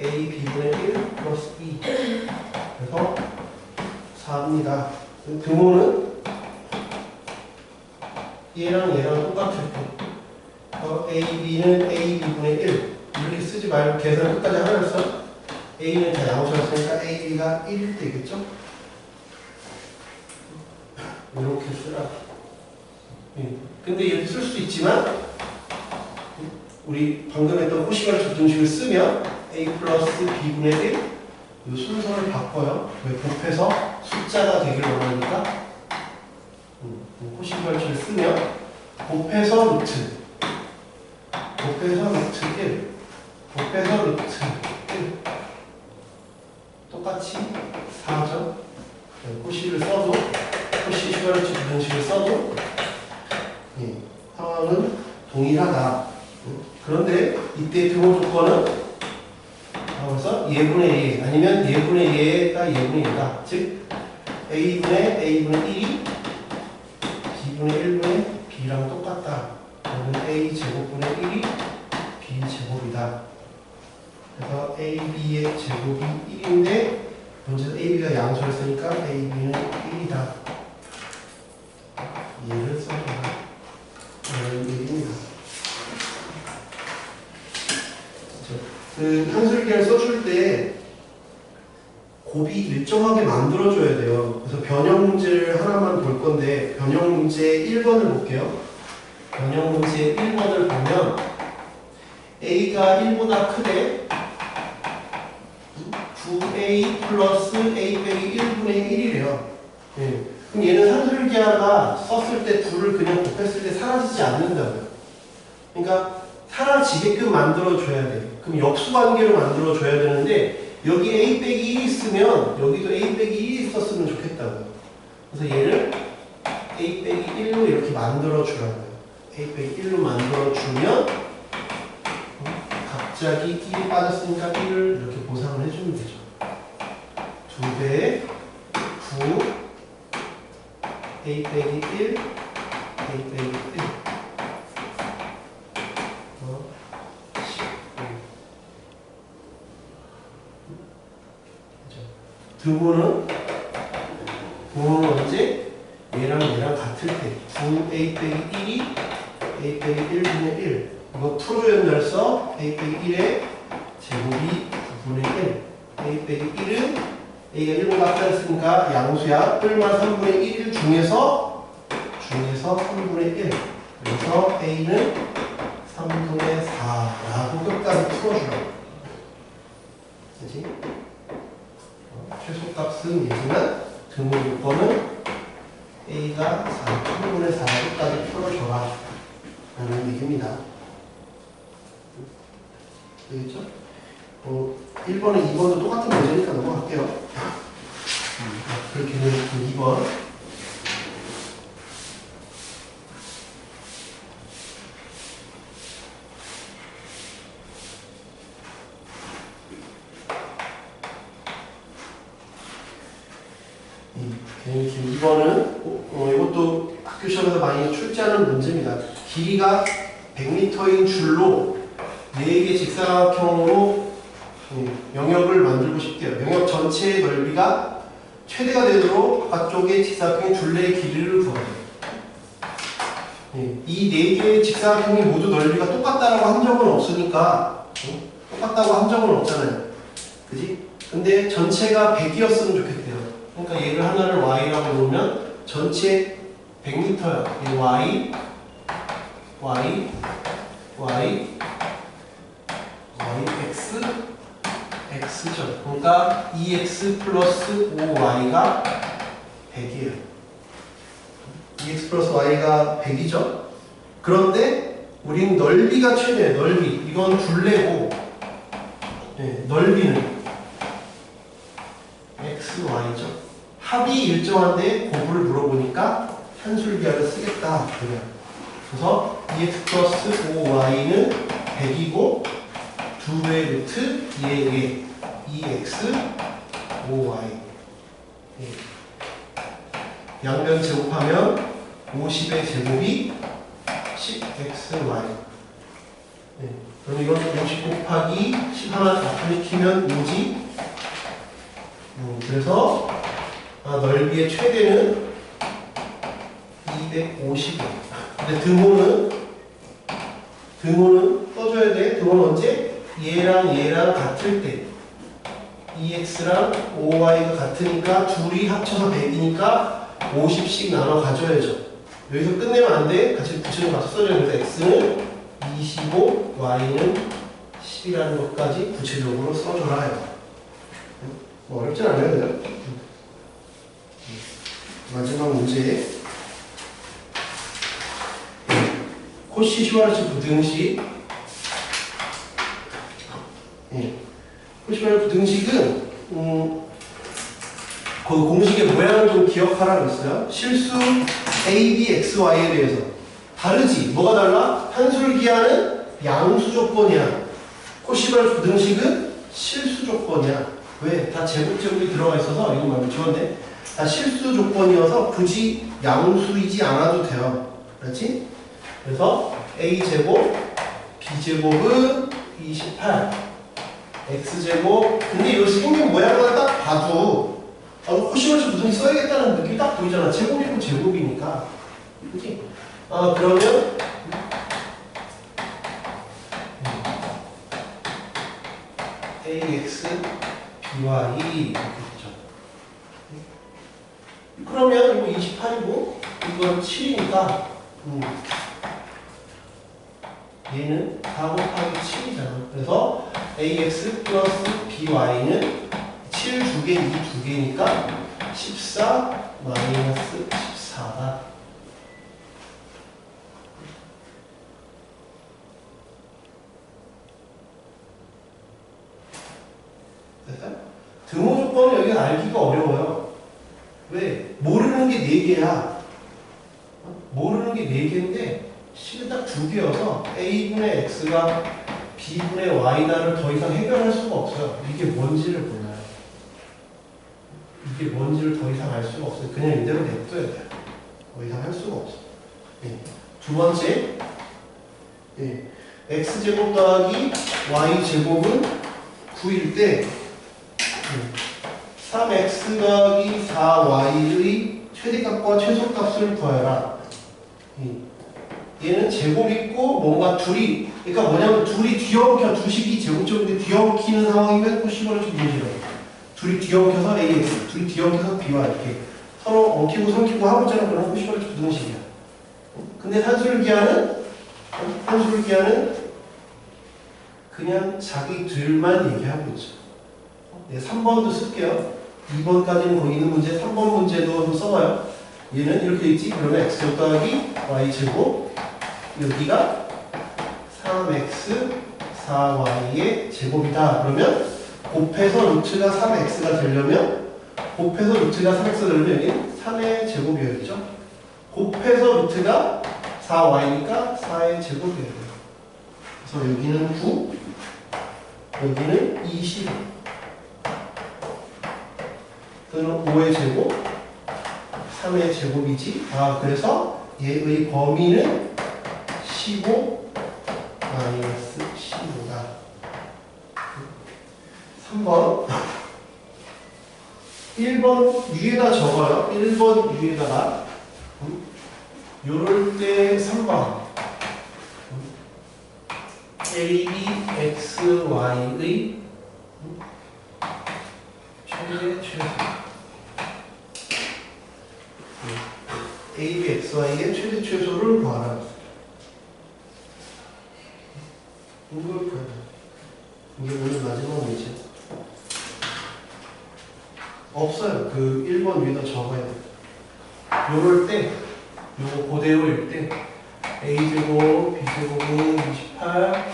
AB분의 1 플러스 2 그래서 4입니다. 등호는 얘랑 똑같을 때 AB는 AB분의 1 이렇게 쓰지 말고 계산 끝까지 하나를 써. A는 다 양수였으니까 AB가 1일 때겠죠? 이렇게 쓰라. 근데 이렇게 쓸 수도 있지만 우리 방금 했던 호시가르 조등식을 쓰면 A 플러스 B분의 1 이 순서를 바꿔요. 왜? 곱해서 숫자가 되길 원하니까 호시가르를 쓰면 곱해서 루트 곱해서 루트 1 곱해서 루트 1 똑같이 4죠. 호시를 써도 호시 슈가르트 조등식을 써도 상황은 동일하다. 그런데 이때 등호 조건은 그래서 예분의 예 아니면 예분의 예가 예분의 예다. 즉 A분의 1이 B분의 1분의 B랑 똑같다. 그러면 A 제곱분의 1이 B 제곱이다. 그래서 AB의 제곱이 1인데 문제에서 AB가 양수였으니까 AB는 1이다. 얘를 써줘라. 이런 얘기입니다. 그 한술기를 써줄 때 곱이 일정하게 만들어줘야 돼요. 그래서 변형 문제를 하나만 볼 건데 변형 문제 1번을 볼게요. 변형 문제 1번을 보면 A가 1보다 크대 9A 플러스 A 빼기 1분의 1이래요. 그럼 얘는 한술기하가 썼을 때 2를 그냥 곱했을 때 사라지지 않는다고요. 그러니까 사라지게끔 만들어줘야 돼. 그럼 역수관계로 만들어줘야 되는데 여기 A 빼기 1이 있으면 여기도 A 빼기 1이 있었으면 좋겠다고요. 그래서 얘를 A 빼기 1로 이렇게 만들어주라고요. A 빼기 1로 만들어주면 갑자기 1이 빠졌으니까 1을 이렇게 보상을 해주면 되죠. 2배의 9 A 빼기 1 A 빼기 1 등호는 언제? 얘랑 같을 때 9A 빼기 1이 A 빼기 1분의 1 이거 풀어줘야 된다고 써 A 빼기 1의 제곱이 9분의 1 A 빼기 1은 A가 1보다 작다 했으니까 양수야 뿔만 3분의 1 중에서 3분의 1 그래서 A는 3분의 4라고 끝까지 풀어주라고 그치? 최소값은 얘지만 등호 요건은 A가 3분의 4까지 풀어줘라 라는 얘기입니다. 되겠죠? 1번은 2번도 똑같은 문제니까 넘어갈게요. 그렇게 되면 2번 지금 2번은 이것도 학교 시험에서 많이 출제하는 문제입니다. 길이가 100m인 줄로 4개 직사각형으로 영역을 만들고 싶대요. 영역 전체의 넓이가 최대가 되도록 바깥쪽의 직사각형의 둘레의 길이를 구하래요. 이 4개의 직사각형이 모두 넓이가 똑같다라고 한 적은 없으니까 똑같다고 한 적은 없잖아요. 그지? 근데 전체가 100이었으면 좋겠대요. 그러니까 얘를 하나를 y라고 놓으면 전체 100m야. 이 y, x, x죠. 그러니까 2x 플러스 5y가 100이에요. 2x 플러스 y가 100이죠. 그런데 우린 넓이가 최대예요. 넓이. 이건 둘레고 넓이는 x, y죠. 합이 일정한데 고부를 물어보니까 한술기하를 쓰겠다. 그래서 2x 플러스 5y는 100이고 2배의 루트 2의 2x 5y 양변 제곱하면 50의 제곱이 10xy 네. 그럼 이건 50 곱하기 10 하나 좌표시키면 뭐지? 그래서 넓이의 최대는 250이야. 근데 등호는 써줘야 돼. 등호는 언제? 얘랑 같을 때. 2x랑 5y가 같으니까 둘이 합쳐서 100이니까 50씩 나눠 가져야죠. 여기서 끝내면 안 돼. 같이 붙여서 써줘야 돼. x는 25, y는 10이라는 것까지 구체적으로 써줘라 해요. 뭐 어렵진 않아요, 그죠? 마지막 문제. 코시 슈와르츠 부등식. 코시 슈와르츠 부등식은 그 공식의 모양을 좀 기억하라고 했어요. 실수 a, b, x, y에 대해서 다르지. 뭐가 달라? 한술기하는 양수 조건이야. 코시 슈와르츠 부등식은 실수 조건이야. 왜? 다 제곱제곱이 들어가 있어서 이거 말고 지웠네. 다 실수 조건이어서 굳이 양수이지 않아도 돼요. 그렇지? 그래서 a제곱, b제곱은 28, x제곱. 근데 이 생긴 모양만 딱 봐도 코시멀츠 무슨 써야겠다는 느낌이 딱 보이잖아. 제곱이고 제곱이니까. 그치? 그러면 ax, by 이렇게 되죠. 그러면 이거 28이고 이건 7이니까 얘는 4 곱하기 7이잖아. 그래서 ax 플러스 by는 7 2개, 2 2개니까 14 마이너스 14다. 됐어요? 등호 조건은 여기 알기가 어려워요. 왜? 모르는 게 4개야. 모르는 게 4개인데 식은 딱 2개여서 a분의 x가 b분의 y다를 더 이상 해결할 수가 없어요. 이게 뭔지를 몰라요. 이게 뭔지를 더 이상 알 수가 없어요. 그냥 이대로 냅둬야 돼요. 더 이상 할 수가 없어요. 두 번째, x제곱 더하기 y제곱은 9일 때 3x 더하기 4y의 최대값과 최소값을 구하여라. 얘는 제곱 있고 뭔가 둘이, 그러니까 뭐냐면 둘이 뒤엉켜, 두식이 제곱제곱인데 뒤엉키는 상황이면 코시멀츠 부등식이라고. 둘이 뒤엉켜서 ax, 둘이 뒤엉켜서 b와 이렇게 서로 엉키고 삼키고 하고 있잖아. 그런 코시멀츠 부등식이야. 근데 산술기하는 그냥 자기들만 얘기하고 있죠. 3번도 쓸게요. 2번까지는 거기 있는 문제, 3번 문제도 좀 써봐요. 얘는 이렇게 있지. 그러면 x제곱 더하기 y제곱, 여기가 3x 4y의 제곱이다. 그러면 곱해서 루트가 3x가 되려면, 곱해서 루트가 3x가 되려면 여기 3의 제곱이어야죠. 곱해서 루트가 4y니까 4의 제곱이에요. 그래서 여기는 9, 여기는 20. 그럼 5의 제곱, 3의 제곱이지. 그래서 얘의 범위는 15 마이너스 15다. 3번 1번 위에다 적어요. 1번 위에다가 요럴 때 3번 a, b, x, y의 최대 최소 a, b, x, y의 최대 최소를 구하라. 이걸 구해라. 이게 오늘 마지막 문제. 없어요. 그 1번 위에다 적어야 돼. 요럴 때, 요거 그대로일 때 a제곱, b제곱은 28,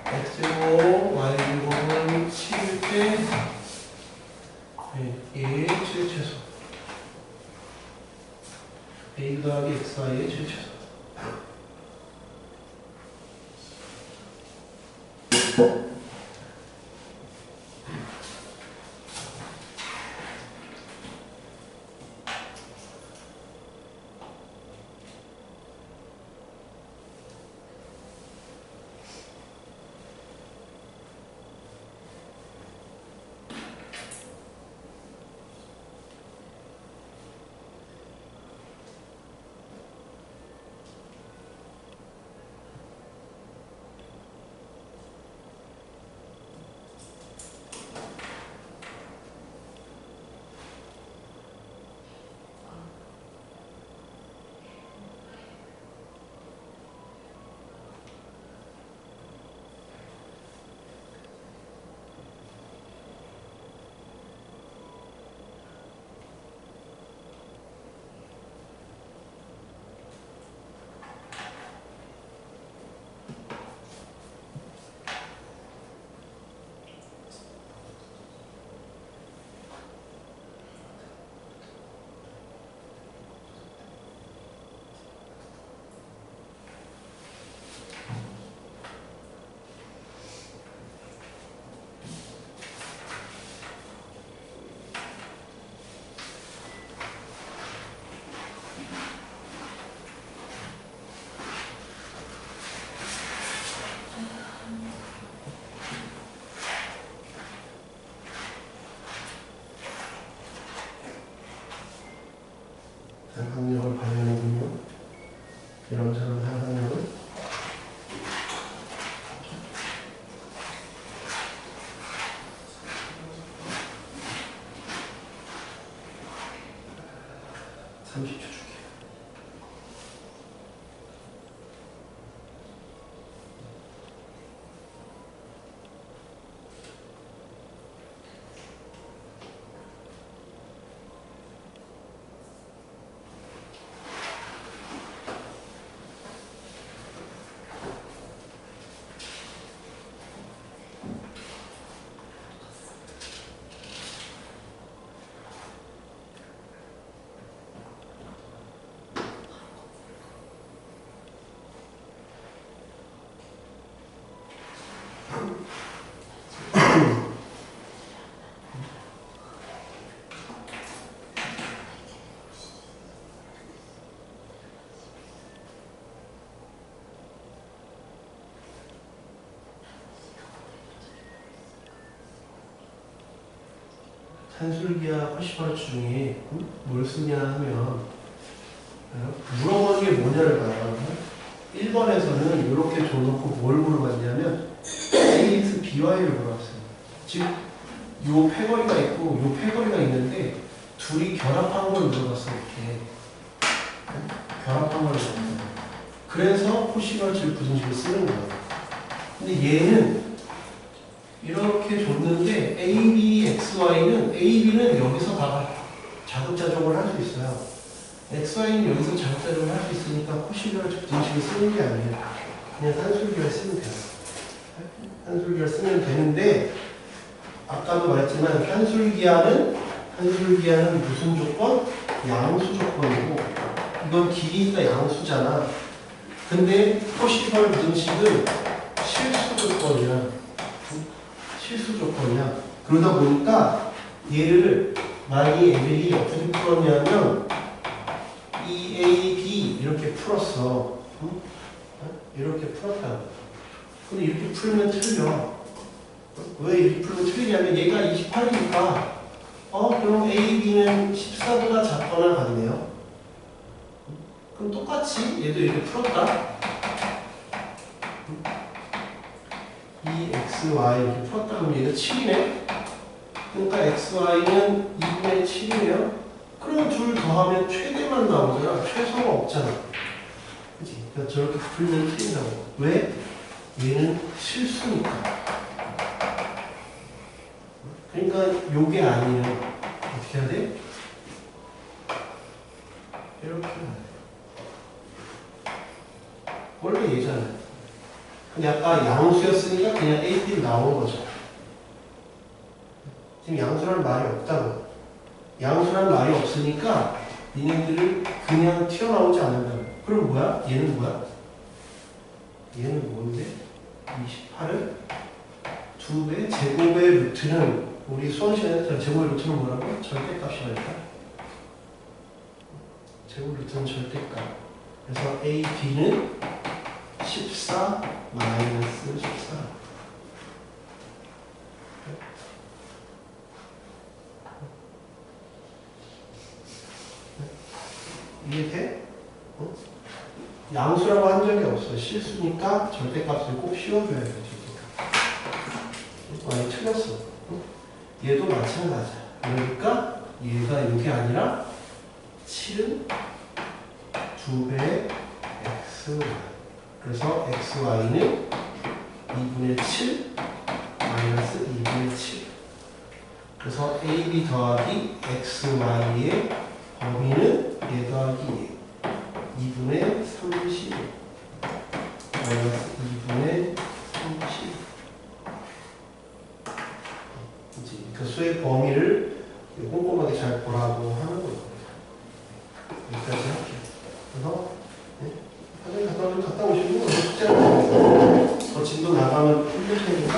x제곱, y제곱은 7일 때 얘의 최대 최소. a 더하기 x, y의 최대 최소. 삼각형을 발견하군요. 이런저런 삼각형을 산술기와 퍼시벌츠 중에 뭘 쓰냐 하면 물어보는 게 뭐냐를 봐요. 1번에서는 이렇게 줘놓고 뭘 물어봤냐면 AX, BY를 물어봤어요. 즉, 요 패거리가 있고 요 패거리가 있는데 둘이 결합한 걸 물어봤어요. 이렇게 결합한 걸 물어봤어요. 그래서 퍼시벌츠 부등식을 쓰는 거예요. 근데 얘는 이렇게 줬는데 AB, XY는 AB는 여기서 다 자급자족을 할 수 있어요. XY는 여기서 자급자족을 할 수 있으니까 코시벌츠 부등식을 쓰는 게 아니에요. 그냥 산술기를 쓰면 돼요. 산술기를 쓰면 되는데 아까도 말했지만 산술기하는 무슨 조건? 양수 조건이고 이건 길이가 양수잖아. 근데 코시벌 부등식은 실수 조건이야. 실수 조건이야. 그러다 보니까 얘를 많이 애들이 어떻게 풀었냐면 EAB 이렇게 풀었어. 응? 이렇게 풀었다. 근데 이렇게 풀면 틀려. 왜 이렇게 풀면 틀리냐면 얘가 28이니까 그럼 AB는 14보다 작거나 같네요. 그럼 똑같이 얘도 이렇게 풀었다. EXY 이렇게 풀었다 그러면 얘가 7이네. 그러니까 XY는 2분의 7이네요. 그럼 둘 더하면 최대만 나오잖아. 최소가 없잖아. 그치? 그러니까 저렇게 풀면 틀린다고. 왜? 얘는 실수니까. 그러니까 요게 아니에요. 어떻게 해야 돼? 이렇게 해야 돼. 원래 얘잖아요. 근데 아까 양수였으니까 그냥 AP로 나온 거죠. 지금 양수라는 말이 없다고. 양수라는 말이 없으니까 니네들을 그냥 튀어나오지 않는다고. 그럼 뭐야? 얘는 뭐야? 얘는 뭔데? 28을 2배 제곱의 루트는 우리 수원 시간에 제곱의 루트는 뭐라고? 절대값이라니까. 제곱 루트는 절대값. 그래서 A, B는 14 마이너스 14. 이해돼? 양수라고 한 적이 없어. 실수니까 절대값을 꼭 씌워줘야 돼. 절대값. 많이 틀렸어. 얘도 마찬가지야. 그러니까 얘가 이게 아니라 7은 2배의 xy. 그래서 xy는 2분의 7 마이너스 2분의 7. 그래서 ab 더하기 xy의 범위는 얘 더하기 얘. 2분의 30 마이너스 2분의 30. 그 수의 범위를 꼼꼼하게 잘 보라고 하는 거예요. 여기까지 할게요. 그래서 화장실 갔다 오시고 숙제하고 더 진도 나가면 힘들 테니까